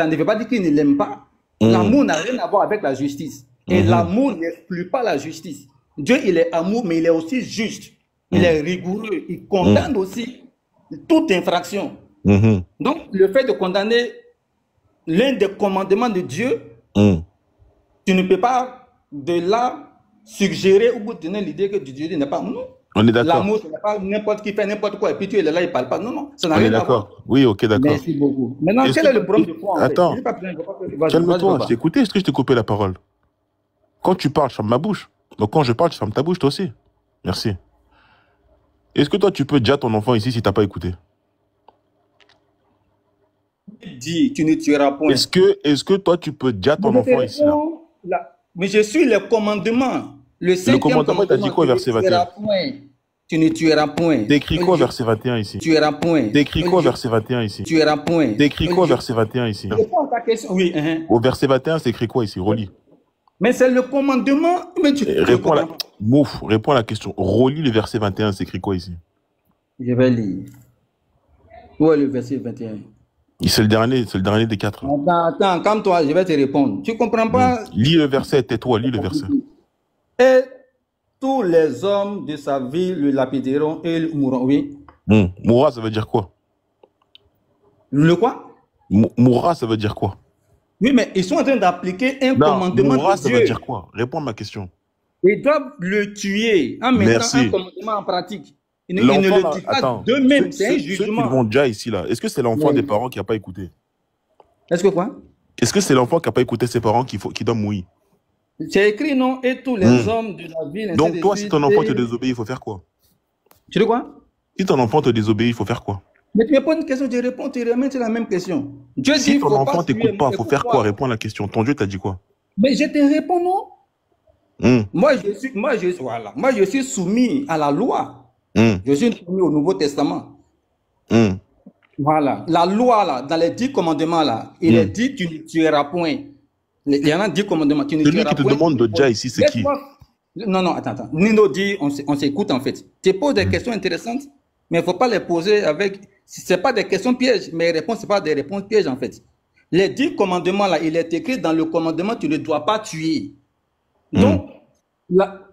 ne veut pas dire qu'il ne l'aime pas. L'amour n'a rien à voir avec la justice. Et l'amour n'exclut pas la justice. Dieu, il est amour, mais il est aussi juste. Il est rigoureux. Il condamne aussi toute infraction. Donc, le fait de condamner l'un des commandements de Dieu, tu ne peux pas de là suggérer ou donner l'idée que Dieu n'est pas amour. On est d'accord. L'amour, ce n'est pas n'importe qui fait n'importe quoi et puis tu es là, il ne parle pas. Non, ça n'a rien à voir. Oui, ok, d'accord. Merci beaucoup. Maintenant, quel est le problème de foi? Attends, calme-toi, je t'ai écouté, est-ce que je t'ai coupé la parole? Quand tu parles, je ferme ma bouche. Donc quand je parle, tu fermes ta bouche, toi aussi. Merci. Est-ce que toi, tu peux déjà ton enfant ici si tu n'as pas écouté? Dis, tu ne tueras point. Est-ce que toi, tu peux déjà ton enfant ici là? Mais je suis le commandement. Le commandement, tu as dit quoi, verset 21? Tu ne tueras point. Décris quoi, verset 21 ici? Tu tueras point. Décris quoi, verset 21 ici? Tu tueras point. Décris quoi, verset 21 ici? Réponds à ta question. Oui. Au verset 21, c'est écrit quoi ici? Relis. Mais c'est le commandement. Mais réponds à la question. Relis le verset 21, c'est écrit quoi ici? Je vais lire. Où est le verset 21? C'est le dernier des 4. Attends, calme-toi, je vais te répondre. Tu comprends pas? Lis le verset, tais-toi, lis le verset. Et tous les hommes de sa ville le lapideront et le mourront. Oui. Mourra, ça veut dire quoi? Le quoi? Mourra, ça veut dire quoi? Oui, mais ils sont en train d'appliquer un commandement mourra, de Dieu. Ça veut dire quoi? Réponds à ma question. Ils doivent le tuer en mettant un commandement en pratique. Ils ne le disent pas d'eux-mêmes, c'est un jugement. Ceux qui vont déjà ici, là, est-ce que c'est l'enfant des parents qui n'a pas écouté? Est-ce que quoi? Est-ce que c'est l'enfant qui n'a pas écouté ses parents qui doit mourir? C'est écrit, non? Et tous les hommes de la ville... Donc toi, si ton enfant te désobéit, il faut faire quoi? Tu dis quoi? Si ton enfant te désobéit, il faut faire quoi? Mais tu me poses une question, je réponds, tu remets la même question. Dieu dit, Si ton faut enfant pas tuer, t'écoute pas, mais faut faire quoi? pourquoi? Réponds à la question. Ton Dieu t'a dit quoi? Mais je te réponds non. Hum, Moi, je suis soumis à la loi. hum, Je suis soumis au Nouveau Testament. hum, Voilà. La loi, là, dans les 10 commandements, là, il est hum. dit, tu ne tueras point. Il y en a 10 commandements, tu ne Celui tueras qui te point. demande de Dja ici, c'est qui? Laisse-moi. Non, non, attends. Nino dit, on s'écoute en fait. Tu poses des Hum. questions intéressantes, mais il ne faut pas les poser avec. Ce n'est pas des questions pièges, mais les réponses, ce n'est pas des réponses pièges en fait. Les 10 commandements, là, il est écrit dans le commandement, tu ne dois pas tuer. Donc,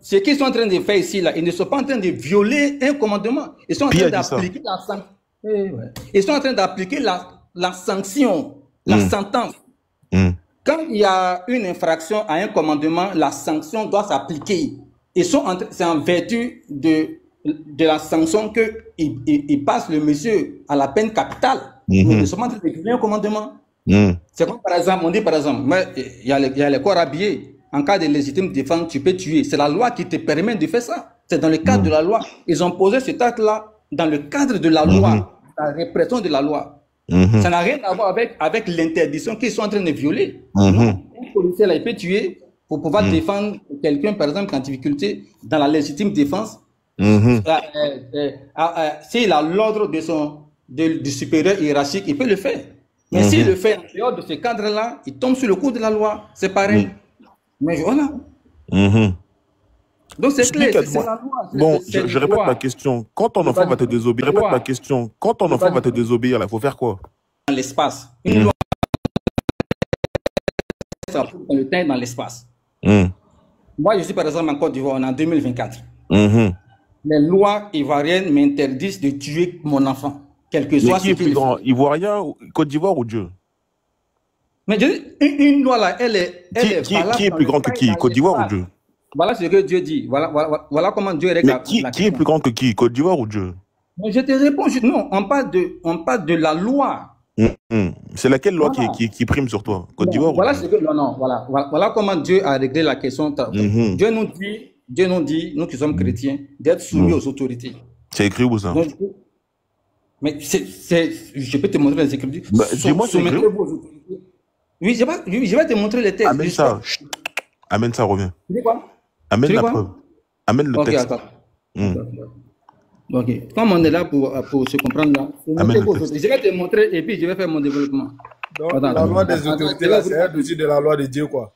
ce qu'ils sont en train de faire ici, là, ils ne sont pas en train de violer un commandement. Ils sont en Qui train a dit ça? d'appliquer la sanction. Ils sont en train d'appliquer la sanction, la sentence. Hum. Quand il y a une infraction à un commandement, la sanction doit s'appliquer. C'est en vertu de la sanction qu'il passe le monsieur à la peine capitale. Nous ne sommes pas en train de violer un commandement. C'est comme par exemple, on dit par exemple, il y a les corps habillés. En cas de légitime défense, tu peux tuer. C'est la loi qui te permet de faire ça. C'est dans le cadre de la loi. Ils ont posé cet acte-là dans le cadre de la loi, la répression de la loi. Ça n'a rien à voir avec l'interdiction qu'ils sont en train de violer. Non. Un policier, là, il peut tuer pour pouvoir défendre quelqu'un, par exemple, en difficulté, dans la légitime défense. S'il a l'ordre du supérieur hiérarchique, il peut le faire. Mais s'il le fait en dehors de ce cadre-là, il tombe sur le coup de la loi. C'est pareil. Mais voilà. Donc c'est clair, c'est la loi. Bon, je répète ma question. Quand ton enfant va te désobéir, répète ma question. Quand ton enfant va te désobéir, il faut faire quoi? Dans l'espace. Une loi, ça prend le temps dans l'espace. Moi, je suis par exemple en Côte d'Ivoire, on est en 2024. Les lois ivoiriennes m'interdisent de tuer mon enfant, quel que soit ce qui est plus grand, Ivoirien, Côte d'Ivoire ou Dieu? Mais je dis, une loi là, elle est qui est plus grand que qui? Côte d'Ivoire ou Dieu? Voilà ce que Dieu dit. Voilà comment Dieu règle. Mais qui est plus grand que qui? Côte d'Ivoire ou Dieu? Mais je te réponds, non, on parle de la loi. C'est laquelle loi qui prime sur toi? Côte d'Ivoire? Voilà comment Dieu a réglé la question. Dieu nous dit, nous qui sommes chrétiens, d'être soumis aux autorités. C'est écrit où ça? Donc, mais je peux te montrer les écritures. Dis-moi, c'est écrit. Oui, je vais te montrer les textes. Amène ça, reviens. Tu dis quoi? Amène la preuve. Amène le texte. Ok. Comme on est là pour se comprendre là, je vais te montrer et puis je vais faire mon développement. Donc, la loi des autorités, là, c'est au-dessus de la loi de Dieu, quoi.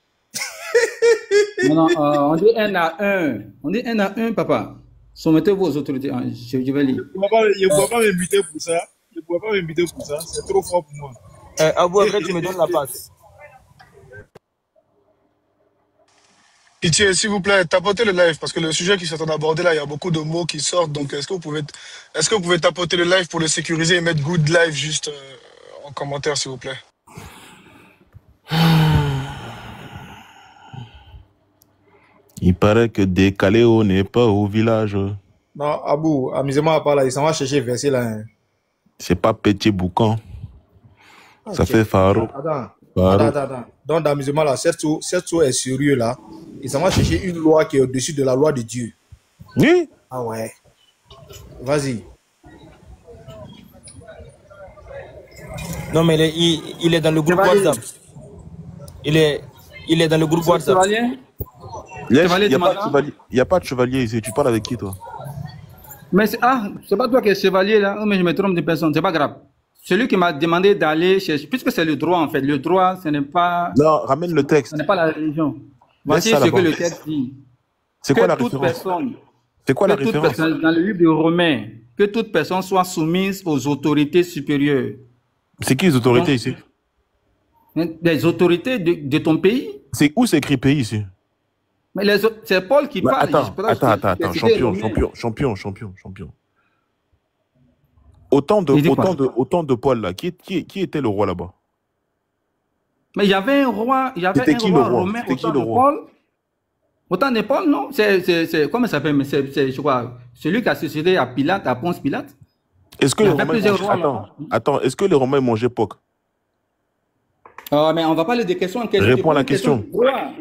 Non, on dit 1 à 1. On dit 1 à 1, papa. Soumettez-vous aux autorités. Je vais lire. Je ne pourrais pas m'inviter pour ça. Je ne pourrais pas m'inviter pour ça. C'est trop fort pour moi. Abou, après, tu me donnes la passe. Pitié, s'il vous plaît, tapotez le live parce que le sujet qui s'est en abordé là, il y a beaucoup de mots qui sortent. Donc, est-ce que vous pouvez tapoter le live pour le sécuriser et mettre good live juste en commentaire, s'il vous plaît? Il paraît que décalé, on n'est pas au village. Non, Abou, amusez-moi à parler. Il s'en va chercher verset là. Hein. C'est pas petit boucan. Okay. Ça fait pharo. Attends. Donc, d'amusement là, cette chose est sérieux là. Il s'en va chercher une loi qui est au-dessus de la loi de Dieu. Oui. Ah ouais. Vas-y. Non, mais il est dans le groupe WhatsApp. Il est dans le groupe WhatsApp. Il n'y a pas de chevalier ici. Tu parles avec qui, toi? Mais c'est pas toi qui es chevalier là. Mais je me trompe de personne. C'est pas grave. Celui qui m'a demandé d'aller chercher, puisque c'est le droit en fait. Le droit, ce n'est pas. Non, ramène le texte. Ce n'est pas la religion. Voici ce que le texte dit. C'est quoi la référence? C'est quoi la référence? Dans le livre de Romains, que toute personne soit soumise aux autorités supérieures. C'est qui les autorités ici? Les autorités de ton pays. C'est où c'est écrit pays ici? Mais c'est Paul qui parle. Attends. Champion. Autant de Paul là, qui était le roi là-bas? Mais il y avait un roi, romain autant de Paul. Autant de Paul, non? C'est comment ça s'appelle? Je crois, celui qui a succédé à Pilate, à Ponce Pilate. Est-ce que les Romains est-ce que les Romains mangeaient porc? Mais on va parler des questions en question. Réponds à la question.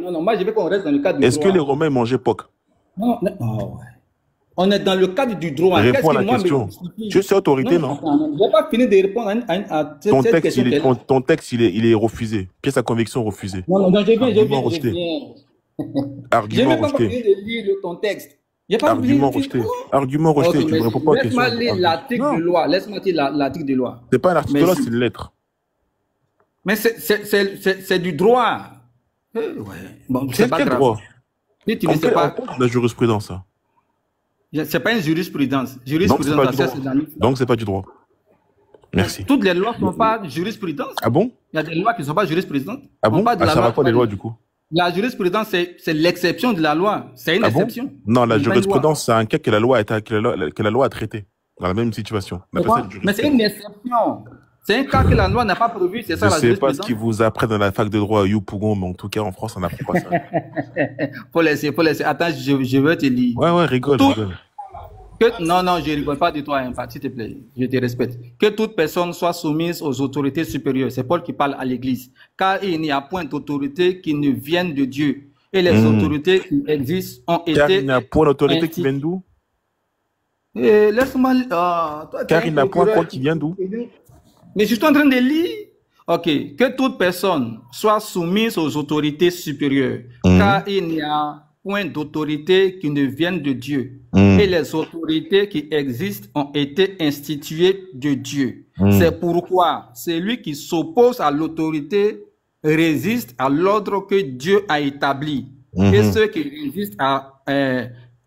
Non, moi je veux qu'on reste dans le cadre du Est-ce que les Romains mangeaient porc? Non. On est dans le cadre du droit. Réponds à la question. Tu es autorité, non? Je n'ai pas fini de répondre à cette question. Ton texte, il est refusé. Pièce à conviction refusée. Non, je viens. Argument Je rejeté. n'ai pas fini de lire ton texte. Argument rejeté. Argument rejeté. Tu ne réponds pas aux questions. Laisse-moi lire l'article de loi. Laisse-moi lire l'article de loi. C'est pas un article de loi, c'est une lettre. Mais c'est du droit. Ouais. Bon, c'est pas quel grave. droit? Si tu ne sais pas. La jurisprudence, ça. C'est pas une jurisprudence. Jurisprudence, Donc, c'est pas du droit. Merci. Toutes les lois ne sont pas jurisprudence. Ah bon? Il y a des lois qui ne sont pas jurisprudence. Ah bon? Ça va quoi les lois, du coup? La jurisprudence, c'est l'exception de la loi. C'est une exception. Non, la jurisprudence, c'est un cas que la loi a traité dans la même situation. Mais c'est une exception. C'est un cas que la loi n'a pas prévu, c'est ça la jurisprudence. Je ne sais pas ce qu'ils vous apprennent dans la fac de droit à Yopougon, mais en tout cas, en France, on n'apprend pas ça. Faut laisser. Attends, je veux te lire. Ouais, rigole. Non, je ne rigole pas de toi, s'il te plaît. Je te respecte. Que toute personne soit soumise aux autorités supérieures. C'est Paul qui parle à l'Église. Car il n'y a point d'autorité qui ne vienne de Dieu. Et les autorités qui existent ont été... Car il n'y a point d'autorité qui vienne d'où? Laisse-moi... Car il n'y a point qui vient d'où? Mais je suis en train de lire. Ok. Que toute personne soit soumise aux autorités supérieures. Car il n'y a point d'autorité qui ne vienne de Dieu. Et les autorités qui existent ont été instituées de Dieu. C'est pourquoi celui qui s'oppose à l'autorité résiste à l'ordre que Dieu a établi. Et ceux qui résistent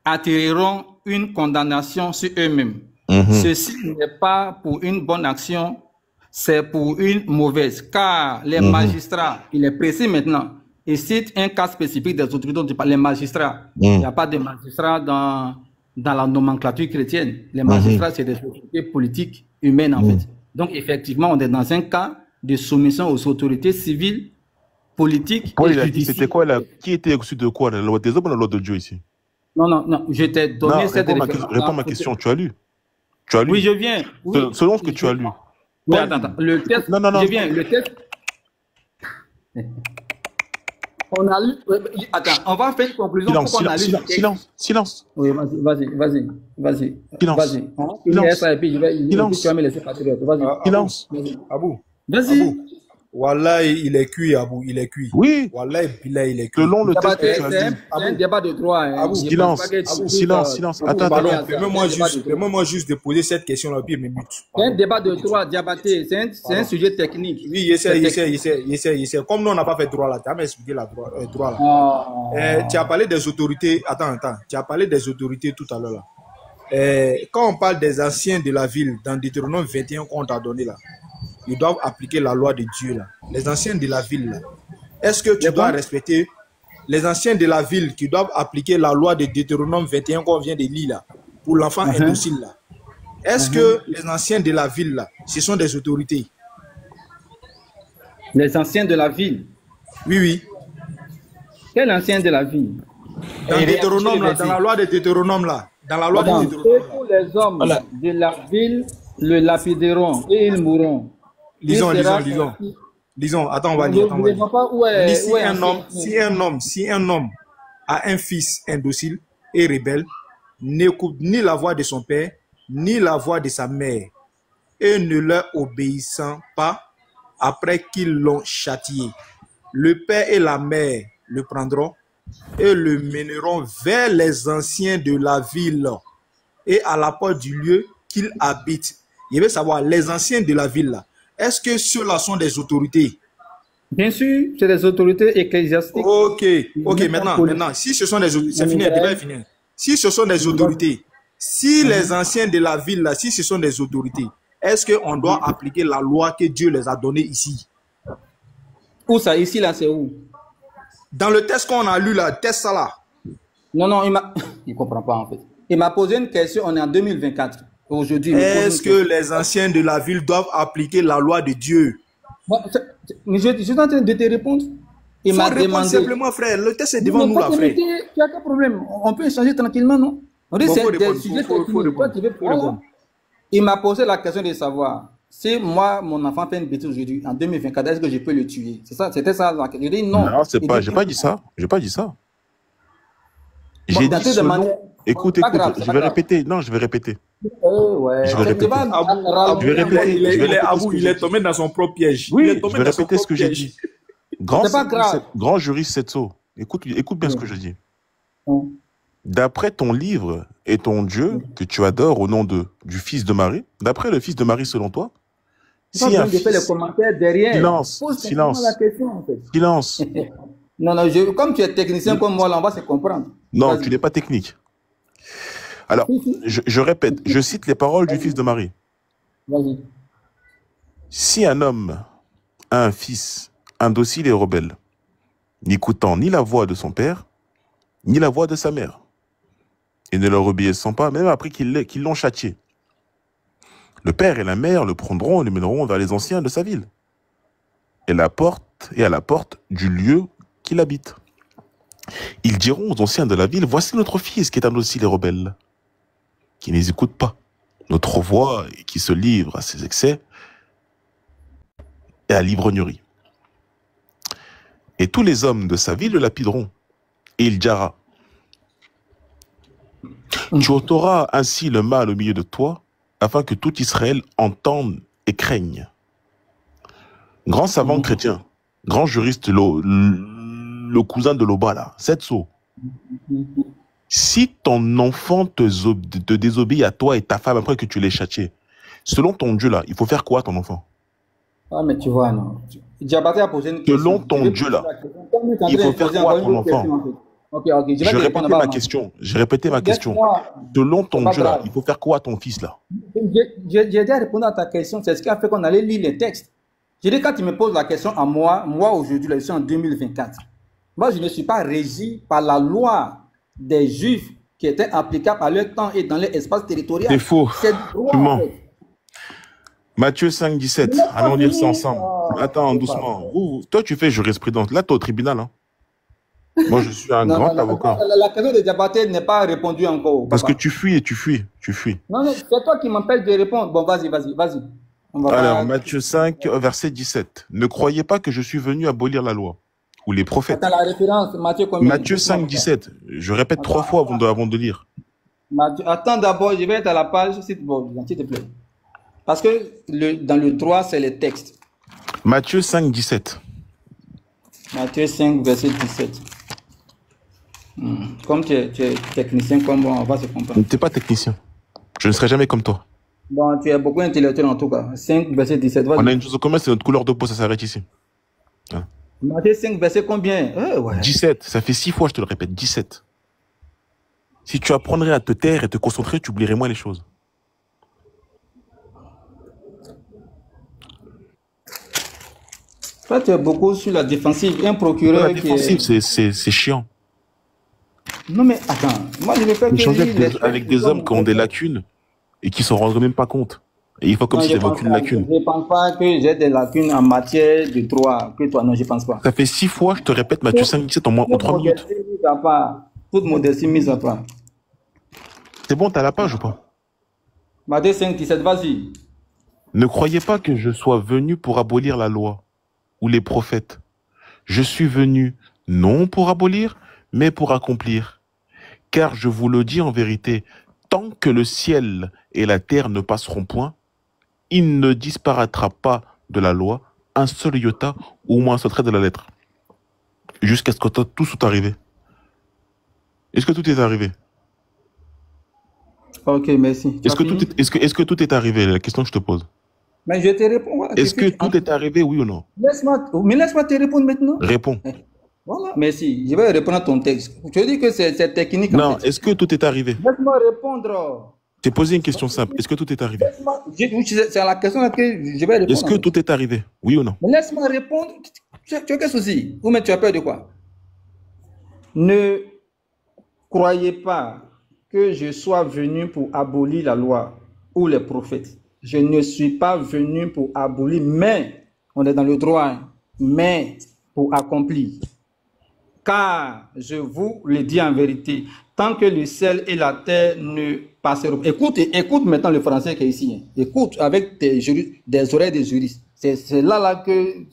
attireront une condamnation sur eux-mêmes. Ceci n'est pas pour une bonne action, c'est pour une mauvaise. Car les magistrats, il est précis maintenant, il cite un cas spécifique des autorités dont tu parles, les magistrats. Il n'y a pas de magistrats dans la nomenclature chrétienne. Les magistrats, c'est des autorités politiques humaines, en fait. Donc, effectivement, on est dans un cas de soumission aux autorités civiles, politiques et judiciaires. C'était quoi, qui était au-dessus de quoi, la loi des hommes ou la loi de Dieu ici? Non, je t'ai donné cette référence. Réponds à ma question, tu as lu? Oui, je viens. Oui. Selon ce que tu as lu. Oui, attends. Le test, je viens, le test. On a lu. Attends, on va faire une conclusion. Silence. Oui, vas-y. Silence. Silence. Abou. Vas-y. Wallah, il est cuit, Abou, il est cuit. Oui. Wallah, il est cuit. Selon le test que tu as dit. C'est un débat de droit. Abou, silence. Attends. Permets-moi juste de poser cette question-là, puis me mute. C'est un débat de droit, Diabaté. C'est un sujet technique. Oui, essaie. Comme nous, on n'a pas fait droit là, tu as expliqué le droit là. Tu as parlé des autorités. Attends. Tu as parlé des autorités tout à l'heure là. Quand on parle des anciens de la ville, dans Deutéronome 21 qu'on t'a donné là, ils doivent appliquer la loi de Dieu là. Les anciens de la ville là. Est-ce que tu dois respecter les anciens de la ville qui doivent appliquer la loi de Deutéronome 21 qu'on vient de lire là, pour l'enfant indocile là? Est-ce que les anciens de la ville là, ce sont des autorités? Les anciens de la ville? Oui. Quel ancien de la ville? Dans Deutéronome là, dans la loi de Deutéronome là. Dans la loi de Deutéronome. Et tous les hommes de la ville le lapideront et ils mourront. Lisons. Attends, on va lire. Si un homme a un fils indocile et rebelle, n'écoute ni la voix de son père, ni la voix de sa mère, et ne leur obéissant pas après qu'ils l'ont châtié, le père et la mère le prendront et le mèneront vers les anciens de la ville et à la porte du lieu qu'il habite. Je veux savoir, les anciens de la ville là, est-ce que ceux-là sont des autorités? Bien sûr, c'est des autorités ecclésiastiques. Ok, maintenant, si ce sont des autorités, c'est fini, le débat est fini. Si ce sont des autorités, si les anciens de la ville, là, si ce sont des autorités, est-ce qu'on doit appliquer la loi que Dieu les a donnée ici? Où ça? Ici, là, c'est où? Dans le test qu'on a lu, là, test ça là. Non, il ne comprend pas en fait. Il m'a posé une question, on est en 2024. Aujourd'hui, est-ce que les anciens de la ville doivent appliquer la loi de Dieu? Mais je suis en train de te répondre. Il m'a demandé simplement, frère. Le test est devant nous là, frère. Tu n'as pas de problème. On peut échanger tranquillement, non? Il m'a posé la question de savoir si moi, mon enfant fait une bêtise aujourd'hui, en 2024, est-ce que je peux le tuer? C'est ça, c'était ça. Je dis non. Non, c'est pas. J'ai pas dit ça. J'ai pas dit ça. J'ai dit Écoute, C'est pas écoute, grave, c'est je pas vais grave. répéter. Non, je vais répéter. Ouais. Je vais C'est répéter. pas Je vais répéter. Il Je vais est, répéter ce Abou, que il j'ai est dit. tombé dans son propre piège. Il Oui, est je tombé vais dans son répéter ce propre que j'ai piège. dit. Grand, C'est pas grave. grand juriste Setso, écoute bien ce que je dis. Hum. D'après ton livre et ton Dieu que tu adores au nom du Fils de Marie, d'après le Fils de Marie selon toi, Tu pas si un besoin de faire les fils... commentaires derrière. Silence, Pose simplement la silence, question, en fait. silence. Non, comme tu es technicien comme moi, là, on va se comprendre. Non, Vas-y. tu n'es pas technique. Alors, Si, si. je répète, je cite les paroles du Fils de Marie. Vas-y. Si un homme a un fils indocile et rebelle, n'écoutant ni la voix de son père, ni la voix de sa mère, et ne leur obéissant pas, même après qu'ils l'ont châtié, le père et la mère le prendront et le mèneront vers les anciens de sa ville, et à la porte du lieu qu'il habite. Ils diront aux anciens de la ville, voici notre fils qui est indocile et rebelle, qui ne les écoute pas, notre voix et qui se livre à ses excès et à l'ivrognerie. Et tous les hommes de sa ville le lapideront, et il dira, tu ôteras ainsi le mal au milieu de toi, afin que tout Israël entende et craigne. Grand savant chrétien, grand juriste, le cousin de Loba, là, Setso, si ton enfant te désobéit à toi et ta femme après que tu l'aies châtié, selon ton Dieu, là, il faut faire quoi à ton enfant? Ah, mais tu vois, non. Diabaté a posé une question. Selon ton Dieu, là, il faut faire quoi à ton enfant? Ok, je vais Je te répétais répondre. ma question. J'ai répété ma question. Selon ton Dieu, là, il faut faire quoi à ton fils, là? J'ai déjà répondu à ta question. C'est ce qui a fait qu'on allait lire les textes. Je dis, quand tu me poses la question à moi aujourd'hui, là, je suis en 2024. Moi, je ne suis pas régi par la loi des Juifs qui était applicable à leur temps et dans leur espace territorial. C'est faux. C'est droit, Tu mens. en fait. Matthieu 5, 17. Allons lire ça ensemble. Attends, doucement. Toi, tu fais jurisprudence. Là, tu es au tribunal. Hein. Moi, je suis un grand avocat. La question de Diabaté n'est pas répondue encore. Parce que tu fuis et tu fuis. Tu fuis. Non, c'est toi qui m'empêche de répondre. Bon, vas-y. Alors, Matthieu 5, verset 17. Ne croyez pas que je suis venu abolir la loi ou les prophètes. Attends, la référence, Matthieu combien? Matthieu 5, 17. Je répète 3 fois avant de lire. Attends d'abord, je vais être à la page, s'il te plaît. Parce que dans le droit, c'est les textes. Matthieu 5, 17. Matthieu 5, verset 17. Comme tu es technicien, comme moi, on va se comprendre. Tu n'es pas technicien. Je ne serai jamais comme toi. Bon, tu es beaucoup intellectuel en tout cas. 5, verset 17. On a une chose en commun, c'est notre couleur de peau, ça s'arrête ici. Hein. Matthieu 5, verset combien? Ouais. 17. Ça fait 6 fois, je te le répète. 17. Si tu apprendrais à te taire et te concentrer, tu oublierais moins les choses. Toi, tu es beaucoup sur la défensive. Un procureur La défensive, c'est chiant. Non, mais attends. Moi, je ne fais que avec des hommes qui ont des lacunes et qui ne s'en rendent même pas compte. Et il faut comme si tu n'avais aucune lacune. Je ne pense pas que j'ai des lacunes en matière de droit. Que toi, non, je ne pense pas. Ça fait 6 fois, je te répète, Matthieu 5, 17 en 3 minutes. Toute modestie mise à part. C'est bon, t'as la page ou pas? Matthieu 5, 17, vas-y. Ne croyez pas que je sois venu pour abolir la loi ou les prophètes. Je suis venu non pour abolir, mais pour accomplir. Car je vous le dis en vérité, tant que le ciel et la terre ne passeront point, il ne disparaîtra pas de la loi un seul iota ou au moins un seul trait de la lettre. Jusqu'à ce que tout soit arrivé. Est-ce que tout est arrivé? Ok, merci. Est-ce que tout est arrivé? La question que je te pose. Mais je te réponds. Voilà, est-ce que tout est arrivé, oui ou non? Laisse-moi te répondre maintenant. Réponds. Voilà, merci. Je vais répondre à ton texte. Tu dis que c'est technique. Non, est-ce que tout est arrivé? Laisse-moi répondre. T'es posé une question simple. Est-ce que tout est arrivé? C'est la question à laquelle je vais répondre. Est-ce que tout est arrivé? Oui ou non? Mais laisse-moi répondre. Tu as quel souci? Ou mais tu as peur de quoi? Ne croyez pas que je sois venu pour abolir la loi ou les prophètes. Je ne suis pas venu pour abolir, mais, on est dans le droit, mais pour accomplir. Car, je vous le dis en vérité, tant que le ciel et la terre ne passeront... Écoute maintenant le français qui est ici. Hein. Écoute avec des oreilles de juristes. C'est là que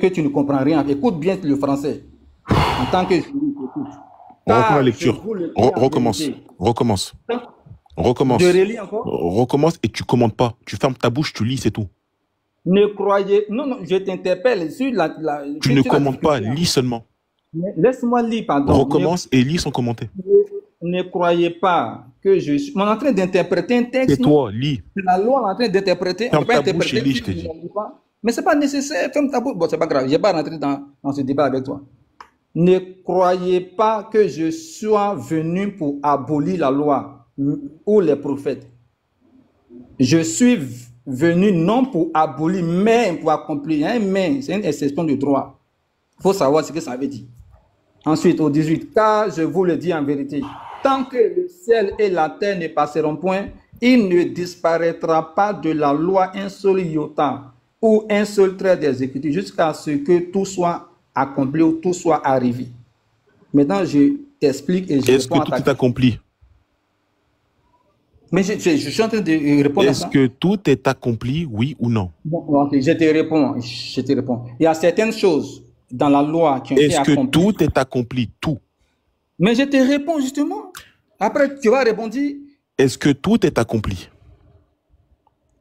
tu ne comprends rien. Écoute bien le français. En tant que juriste, écoute. On reprend la Car je lecture. vous le dis en Recommence. vérité. Recommence. Je Recommence. relis encore. Recommence et tu commentes pas. Tu fermes ta bouche, tu lis, c'est tout. Ne croyez... Non, non, je t'interpelle sur Tu ne sur la commentes pas, difficulté. lis seulement. Laisse-moi lire, pardon. Recommence et lis sans commenter. Ne croyez pas que je suis... On est en train d'interpréter un texte. C'est toi, lis. La loi est en train d'interpréter. On Ferme peut pas ta bouche et interpréter lis, si je t'ai tu dit. ne lis pas. Mais c'est pas nécessaire. Ferme ta bouche. Bon, c'est pas grave. Je vais pas rentrer dans ce débat avec toi. Ne croyez pas que je sois venu pour abolir la loi ou les prophètes. Je suis venu non pour abolir, mais pour accomplir. Un mais, c'est une exception de droit. Il faut savoir ce que ça veut dire. Ensuite, au 18, car je vous le dis en vérité, tant que le ciel et la terre ne passeront point, il ne disparaîtra pas de la loi un seul iota ou un seul trait des Écritures jusqu'à ce que tout soit accompli ou tout soit arrivé. Maintenant, je t'explique et je Est-ce réponds que à tout ta est accompli? Mais je suis en train de répondre à Est-ce ça. que tout est accompli, oui ou non? Bon, ok, je te réponds. Je te réponds. Il y a certaines choses dans la loi qui ont été Est-ce que accomplies. tout est accompli? Tout. Mais je te réponds justement. Après, tu vas répondre, Est-ce que tout est accompli?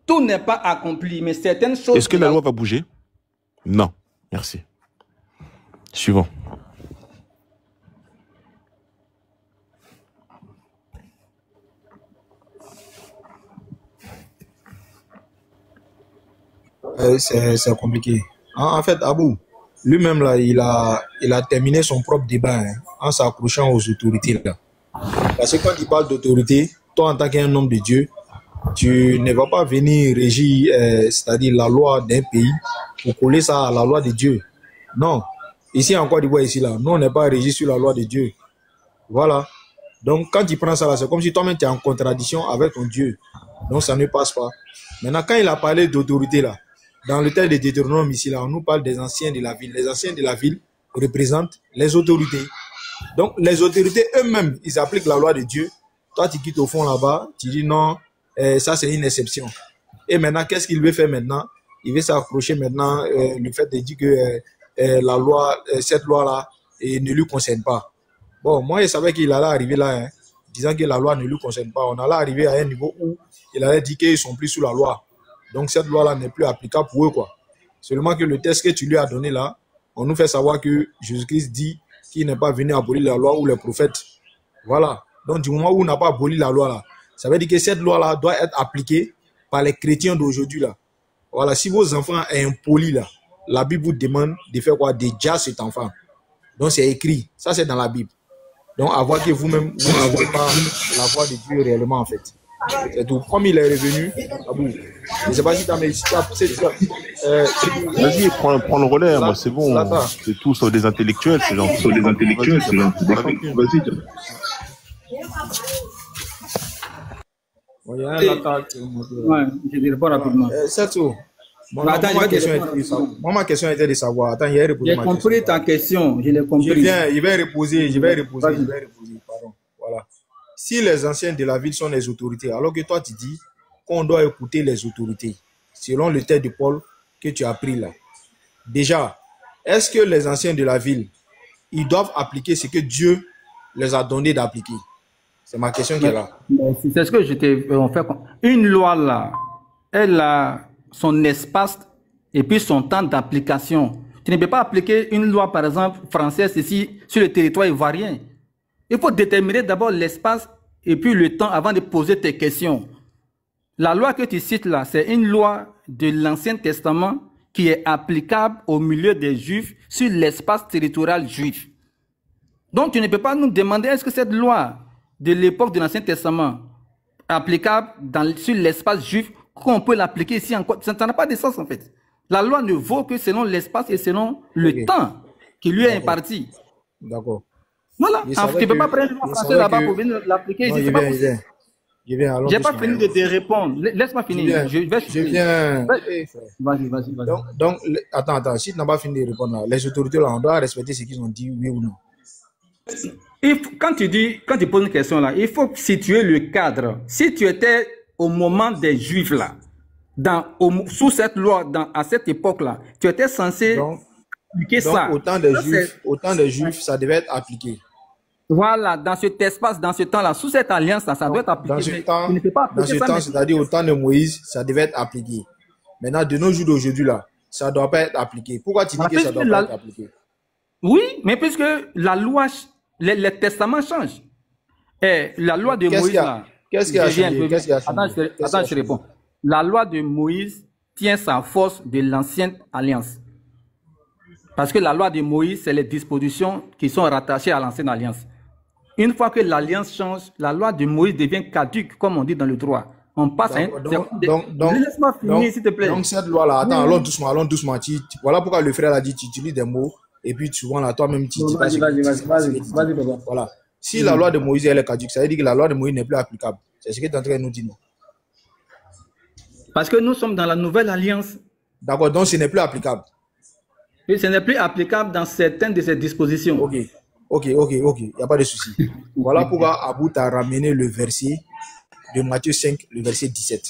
tout n'est pas accompli, mais certaines choses... Est-ce que la loi va bouger? Non. Merci. Suivant. C'est compliqué. En fait, Abou, lui-même, là, il a terminé son propre débat hein, en s'accrochant aux autorités. Là. Parce que quand il parle d'autorité, toi, en tant qu'un homme de Dieu, tu ne vas pas venir régir, c'est-à-dire la loi d'un pays, pour coller ça à la loi de Dieu. Non. Ici, en Côte d'Ivoire, ici, là, nous, on n'est pas régi sur la loi de Dieu. Voilà. Donc, quand tu prends ça, là, c'est comme si toi-même, tu es en contradiction avec ton Dieu. Donc, ça ne passe pas. Maintenant, quand il a parlé d'autorité, là, dans le texte de Deutéronome, ici, là, on nous parle des anciens de la ville. Les anciens de la ville représentent les autorités. Donc, les autorités eux-mêmes, ils appliquent la loi de Dieu. Toi, tu quittes au fond là-bas, tu dis non, ça, c'est une exception. Et maintenant, qu'est-ce qu'il veut faire maintenant? Il veut s'accrocher maintenant le fait de dire que la loi, cette loi-là, ne lui concerne pas. Bon, moi, je savais qu'il allait arriver là, hein, disant que la loi ne lui concerne pas. On allait arriver à un niveau où il allait dire qu'ils sont plus sous la loi. Donc, cette loi-là n'est plus applicable pour eux, quoi. Seulement que le texte que tu lui as donné là, on nous fait savoir que Jésus-Christ dit qu'il n'est pas venu abolir la loi ou les prophètes. Voilà. Donc, du moment où on n'a pas aboli la loi là, ça veut dire que cette loi là doit être appliquée par les chrétiens d'aujourd'hui là. Voilà. Si vos enfants sont impolis là, la Bible vous demande de faire quoi? De dire cet enfant. Donc, c'est écrit. Ça, c'est dans la Bible. Donc, à voir que vous-même, vous n'avez pas la voix de Dieu réellement en fait. C'est tout. Comme il est revenu, Abou, je ne sais pas si tu as... Vas-y, prends le relais, moi, c'est bon. C'est tout sur des intellectuels, c'est gentil. Sur des intellectuels, c'est gentil. Vas-y. Il y a un attaque. Ouais, je dirais pas rapidement. C'est tout. Attends, Ma question était de savoir. Attends, il a répondu. J'ai compris ta question, je l'ai compris. Je vais reposer. Pardon. Voilà. Si les anciens de la ville sont les autorités, alors que toi tu dis qu'on doit écouter les autorités, selon le texte de Paul que tu as pris là. Déjà, est-ce que les anciens de la ville, ils doivent appliquer ce que Dieu les a donné d'appliquer? C'est ma question qui est là. C'est ce que je t'ai fait. Une loi là, elle a son espace et puis son temps d'application. Tu ne peux pas appliquer une loi, par exemple, française ici, sur le territoire ivoirien. Il faut déterminer d'abord l'espace et puis le temps avant de poser tes questions. La loi que tu cites là, c'est une loi de l'Ancien Testament qui est applicable au milieu des Juifs sur l'espace territorial juif. Donc tu ne peux pas nous demander est-ce que cette loi de l'époque de l'Ancien Testament applicable sur l'espace juif, qu'on peut l'appliquer ici encore. Ça n'a pas de sens en fait. La loi ne vaut que selon l'espace et selon le temps qui lui est imparti. D'accord. Voilà. Tu ne peux pas prendre une loi française là-bas pour venir l'appliquer ici. Je viens. Je n'ai pas fini de te répondre. Laisse-moi finir. Je viens. Vas-y. Donc, attends. Si tu n'as pas fini de répondre là, les autorités là, on doit respecter ce qu'ils ont dit, oui ou non? Quand tu poses une question là, il faut situer le cadre. Si tu étais au moment des Juifs là, sous cette loi, à cette époque là, tu étais censé appliquer ça. Autant des Juifs, ça devait être appliqué. Voilà, dans cet espace, dans ce temps-là, sous cette alliance-là, ça doit être appliqué. Dans ce mais temps, tu ne peux pas dans appliquer ce ça, temps, c'est-à-dire au temps de Moïse, ça devait être appliqué. Maintenant, de nos jours d'aujourd'hui, là, ça ne doit pas être appliqué. Pourquoi tu dis que ça ne doit pas être appliqué? Oui, mais puisque la loi, les testaments changent. Et la loi de Moïse, là... Qu'est-ce qui a changé? Qu'est-ce qui a changé? Attends, je réponds. La loi de Moïse tient sa force de l'ancienne alliance. Parce que la loi de Moïse, c'est les dispositions qui sont rattachées à l'ancienne alliance. Une fois que l'alliance change, la loi de Moïse devient caduque, comme on dit dans le droit. On passe à un... Laisse-moi finir, s'il te plaît. Donc, cette loi-là, attends, allons doucement. Voilà pourquoi le frère a dit, tu utilises des mots, et puis souvent, là, toi-même, tu dis pas... Vas-y, voilà. Si la loi de Moïse, elle est caduque, ça veut dire que la loi de Moïse n'est plus applicable. C'est ce que tu es en train de nous dire. Parce que nous sommes dans la nouvelle alliance. D'accord, donc ce n'est plus applicable. Et ce n'est plus applicable dans certaines de ces dispositions. Ok, il n'y a pas de souci. Voilà pourquoi Abou t'a ramené le verset de Matthieu 5, le verset 17.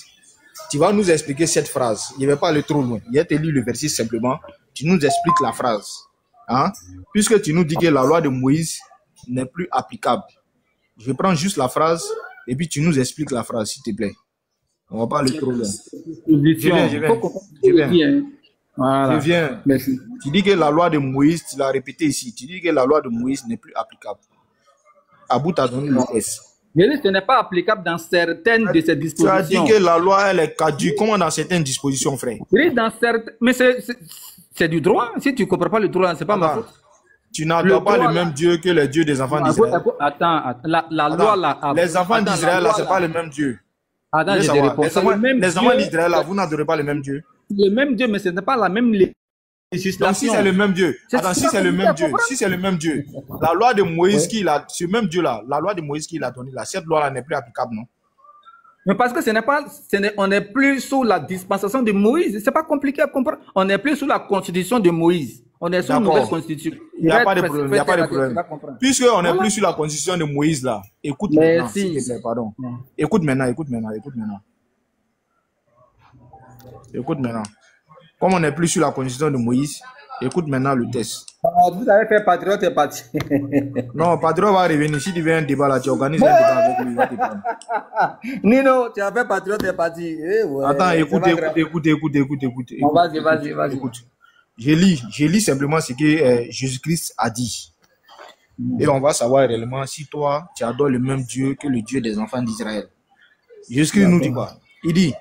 Tu vas nous expliquer cette phrase. Il ne va pas aller trop loin. Il a te lu le verset simplement. Tu nous expliques la phrase. Hein? Puisque tu nous dis que la loi de Moïse n'est plus applicable. Je prends juste la phrase et puis tu nous expliques la phrase, s'il te plaît. On ne va pas aller trop loin. Je viens. Voilà. Je viens. Merci. Tu dis que la loi de Moïse, tu l'as répété ici, tu dis que la loi de Moïse n'est plus applicable. Abou t'a donné le test. Mais ce n'est pas applicable dans certaines de ces dispositions. Tu as dit que la loi, elle est caduque. Comment dans certaines dispositions, frère? Oui, dans certaines... Mais c'est du droit. Si tu ne comprends pas le droit, ce n'est pas ma faute. Tu n'adores pas le même Dieu que les dieux des enfants d'Israël. Attends, la loi là... Les enfants d'Israël, là, ce n'est pas le même Dieu. Attends, je te réponds. Les enfants d'Israël, là, vous n'adorez pas le même Dieu. Le même Dieu, mais ce n'est pas la même législation. Donc si c'est le même Dieu, si c'est le même Dieu, la loi de Moïse ce même Dieu-là, la loi de Moïse qu'il a donnée là, cette loi-là n'est plus applicable, non? Mais parce que on n'est plus sous la dispensation de Moïse. C'est pas compliqué à comprendre. On n'est plus sous la constitution de Moïse. On est sous une nouvelle constitution. Il n'y a pas de problème, Puisqu'on n'est plus sur la constitution de Moïse là, écoute maintenant, s'il te plaît, pardon. Écoute maintenant. Comme on n'est plus sur la constitution de Moïse, écoute maintenant le test. Vous avez fait patriote et parti. Non, patriote va revenir. Si tu veux un débat là, tu organises un débat avec lui. Il va te prendre. Nino, tu as fait patriote et parti. Attends, écoute. Vas-y. Écoute. Je lis simplement ce que Jésus-Christ a dit. Et on va savoir réellement si toi, tu adores le même Dieu que le Dieu des enfants d'Israël. Jésus-Christ nous dit quoi? Il dit,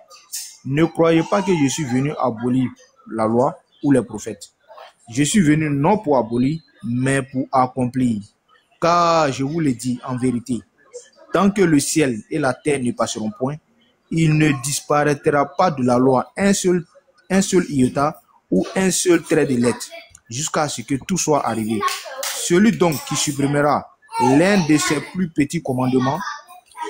ne croyez pas que je suis venu abolir la loi ou les prophètes. Je suis venu non pour abolir, mais pour accomplir. Car je vous le dis en vérité, tant que le ciel et la terre ne passeront point, il ne disparaîtra pas de la loi un seul iota ou un seul trait de lettre, jusqu'à ce que tout soit arrivé. Celui donc qui supprimera l'un de ses plus petits commandements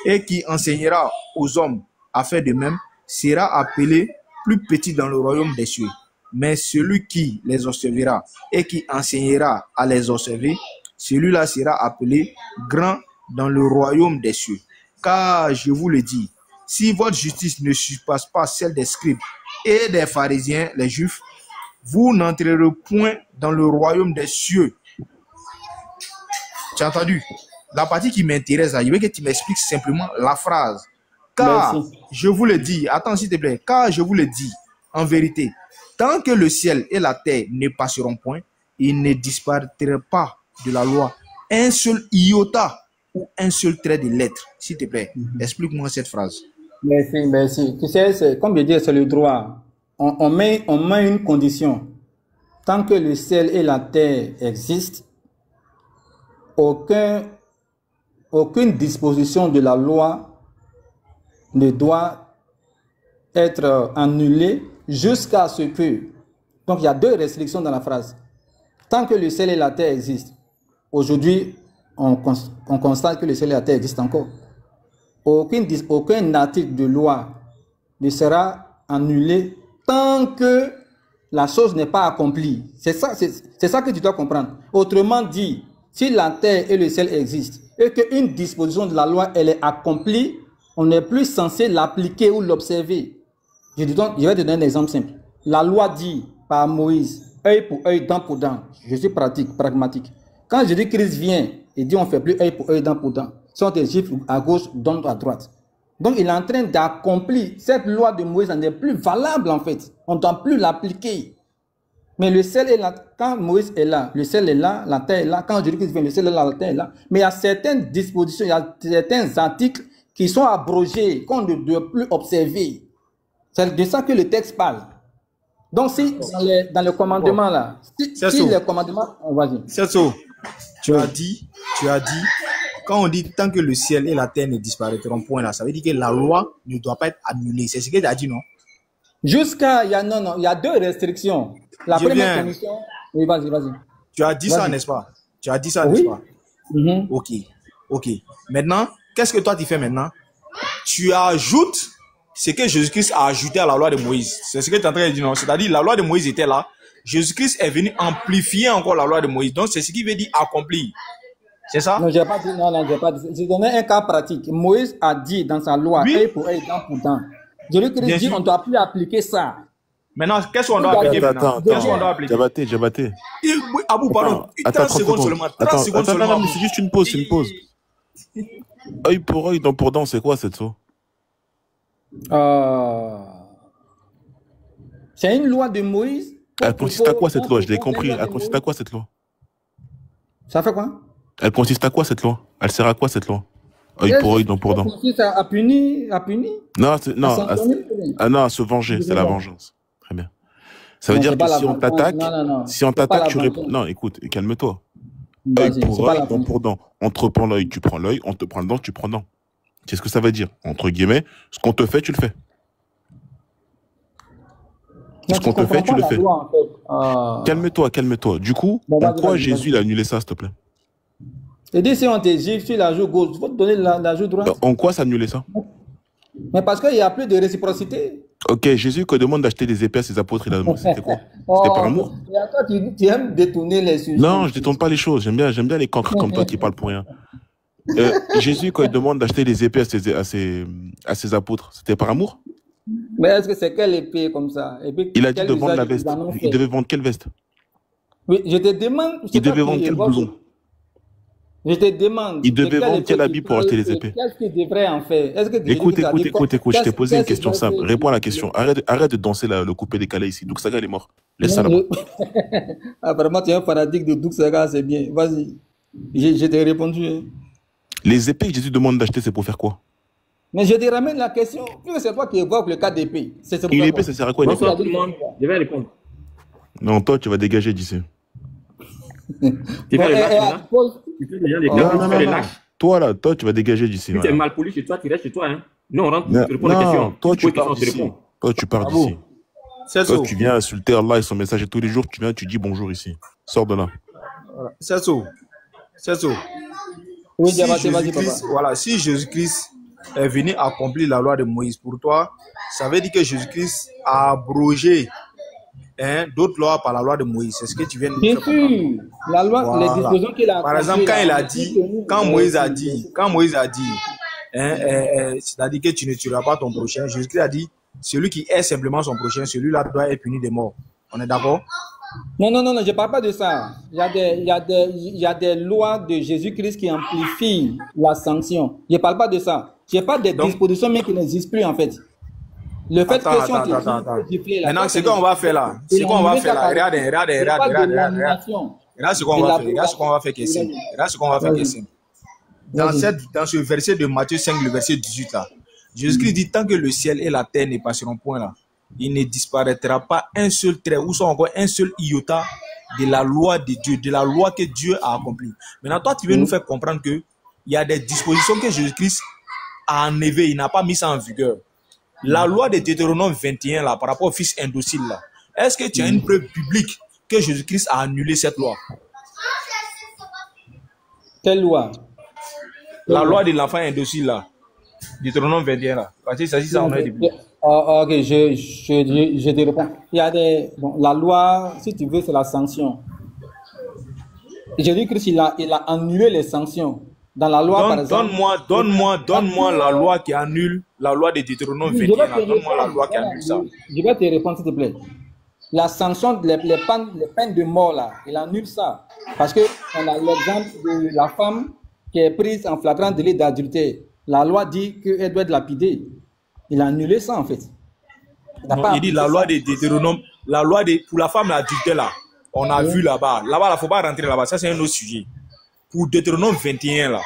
et qui enseignera aux hommes à faire de même, sera appelé plus petit dans le royaume des cieux. Mais celui qui les observera et qui enseignera à les observer, celui-là sera appelé grand dans le royaume des cieux. Car je vous le dis, si votre justice ne surpasse pas celle des scribes et des pharisiens, les juifs, vous n'entrerez point dans le royaume des cieux. Tu as entendu? La partie qui m'intéresse, je veux que tu m'expliques simplement la phrase. Car je vous le dis, attends s'il te plaît, car je vous le dis, en vérité, tant que le ciel et la terre ne passeront point, il ne disparaîtra pas de la loi un seul iota ou un seul trait de lettre. S'il te plaît, explique-moi cette phrase. Merci. Tu sais, comme je dis, c'est le droit. On met une condition. Tant que le ciel et la terre existent, aucune disposition de la loi ne doit être annulée jusqu'à ce que... Donc, il y a deux restrictions dans la phrase. Tant que le ciel et la terre existent, aujourd'hui, on constate que le ciel et la terre existent encore. Aucun article de loi ne sera annulé tant que la chose n'est pas accomplie. C'est ça que tu dois comprendre. Autrement dit, si la terre et le ciel existent et qu'une disposition de la loi elle est accomplie, on n'est plus censé l'appliquer ou l'observer. Je vais te donner un exemple simple. La loi dit par Moïse, œil pour œil, dent pour dent. Je suis pragmatique. Quand Jésus-Christ vient Il dit on ne fait plus œil pour œil, dent pour dent. Si on te gifle à gauche, donne à droite. Donc il est en train d'accomplir. Cette loi de Moïse n'est plus valable en fait. On ne doit plus l'appliquer. Mais le ciel est là. Quand Moïse est là, le ciel est là, la terre est là. Quand Jésus-Christ vient, le ciel est là, la terre est là. Mais il y a certaines dispositions, il y a certains articles qui sont abrogés, qu'on ne doit plus observer. C'est de ça que le texte parle. Donc si dans le commandement là, si le commandement, vas-y. Serso, tu as dit, quand on dit tant que le ciel et la terre ne disparaîtront point là, ça veut dire que la loi ne doit pas être annulée. C'est ce que tu as dit, non? Jusqu'à, il y a deux restrictions. La première condition, oui, vas-y. Tu as dit ça, n'est-ce pas? Tu as dit ça, n'est-ce pas? Ok. Maintenant, qu'est-ce que toi tu fais maintenant? Tu ajoutes ce que Jésus-Christ a ajouté à la loi de Moïse. C'est ce que tu es en train de dire, non? C'est-à-dire, la loi de Moïse était là. Jésus-Christ est venu amplifier encore la loi de Moïse. Donc, c'est ce qui veut dire accomplir. C'est ça? Non, j'ai pas dit, j'ai pas dit. J'ai donné un cas pratique. Moïse a dit dans sa loi, œil pour œil, dent pour dent. Jésus-Christ dit, on ne doit plus appliquer ça. Maintenant, qu'est-ce qu'on doit appliquer maintenant? Qu'est-ce qu'on doit appliquer? Jabaté. Abou, pardon. 30 secondes seulement. 30 secondes seulement. C'est juste une pause, c'est une pause. Œil pour œil, dent pour dent, c'est quoi cette sauce? C'est une loi de Moïse. Elle consiste à quoi cette loi? Je l'ai compris. Elle consiste à quoi cette loi? Ça fait quoi? Elle consiste à quoi cette loi? Elle sert à quoi cette loi? Œil pour œil, dent pour dent. Elle consiste à punir. Non, à se venger, c'est la vengeance. Très bien. Ça veut dire que si on t'attaque, tu réponds. Non, écoute, calme-toi. Œil pour œil, dent pour dent. On te prend l'œil, tu prends l'œil. On te prend le dent, tu prends le dent. Qu'est-ce que ça veut dire? Entre guillemets, ce qu'on te fait, tu le fais. Ce qu'on te fait, tu le fais. Calme-toi. Du coup, pourquoi Jésus a annulé ça, s'il te plaît? Et dit si on te gifle sur la joue gauche, il faut te donner la joue droite. En quoi ça annulait ça? Mais parce qu'il n'y a plus de réciprocité. Ok, Jésus quand il demande d'acheter des épées à ses apôtres, il a demandé, c'était quoi? C'était par amour? Et à toi, tu aimes détourner les sujets. Non, je détourne pas les choses. J'aime bien les cancres comme toi qui parlent pour rien. Jésus, quand il demande d'acheter des épées à ses apôtres, c'était par amour? Mais est-ce que c'est quelle épée comme ça? Il a dit de vendre la veste. Il devait vendre quelle veste? Oui, je te demande. Il devait vendre quel blouson? Je te demande. Il devait vendre quel habit pour acheter les épées? Qu'est-ce qu'il devrait en faire? Écoute. Je t'ai posé une question simple. Réponds à la question. Arrête de danser le coupé décalé ici. Douksaga, il est mort. Laisse ça là-bas. Apparemment, tu es un fanatique de Douksaga, c'est bien. Vas-y. Je t'ai répondu. Les épées que Jésus demande d'acheter, c'est pour faire quoi? Mais je te ramène la question. C'est toi qui évoques le cas d'épée. Une épée, ça sert à quoi? Bonsoir tout le monde. Je vais répondre. Non, toi, tu vas dégager d'ici. Tu fais les lâches. Toi, tu vas dégager d'ici. Si tu es mal poli chez toi, tu restes chez toi. Hein. Nous, on rentre, tu réponds aux questions. Toi, tu pars d'ici. Toi, tu viens insulter Allah et son message et tous les jours, tu viens, tu dis bonjour ici. Sors de là. Serso. Oui, si Jésus-Christ est venu accomplir la loi de Moïse pour toi, ça veut dire que Jésus-Christ a abrogé d'autres lois par la loi de Moïse. C'est ce que tu viens de dire. Bien sûr. La loi, les dispositions qu'il a. Par exemple, quand Moïse a dit, c'est-à-dire que tu ne tueras pas ton prochain, Jésus-Christ a dit, celui qui est simplement son prochain, celui-là doit être puni de mort. On est d'accord? Non, je ne parle pas de ça. Il y a des lois de Jésus-Christ qui amplifient la sanction. Je ne parle pas de ça. Je parle des dispositions mais qui n'existent plus en fait. Le fait que si on te gifle là. Maintenant, c'est quoi on va faire là? C'est quoi on va faire là? Regarde. Regarde ce qu'on va faire. Regarde ce qu'on va faire qui est simple. Regarde ce qu'on va faire qui est simple. Dans ce verset de Matthieu 5, le verset 18 là, Jésus-Christ dit tant que le ciel et la terre ne passeront point là, il ne disparaîtra pas un seul trait ou soit encore un seul iota de la loi de Dieu, de la loi que Dieu a accomplie. Maintenant, toi, tu veux nous faire comprendre que il y a des dispositions que Jésus-Christ a enlevées, il n'a pas mis ça en vigueur. La loi de Deutéronome 21 là, par rapport au fils indocile là, est-ce que tu as une preuve biblique que Jésus-Christ a annulé cette loi? Quelle loi? La loi de l'enfant indocile là, Deutéronome 21 là. Parce que ça dit ça, on a dit. Ok, je te réponds. Il y a la loi, si tu veux, c'est la sanction. Jésus-Christ, il a annulé les sanctions. Dans la loi, par exemple. Donne-moi la loi qui annule la loi de Deutéronome 21. Donne-moi la loi qui annule ça. Je vais te répondre, s'il te plaît. la sanction, les peines de mort, là, il annule ça. Parce qu'on a l'exemple de la femme qui est prise en flagrant délit d'adultère. La loi dit qu'elle doit être lapidée. Il a annulé ça, en fait. Il dit la loi de Deutéronome, la loi pour la femme adultère, là, on a vu là-bas. Là-bas, il ne faut pas rentrer là-bas. Ça, c'est un autre sujet. Pour Deutéronome 21, là,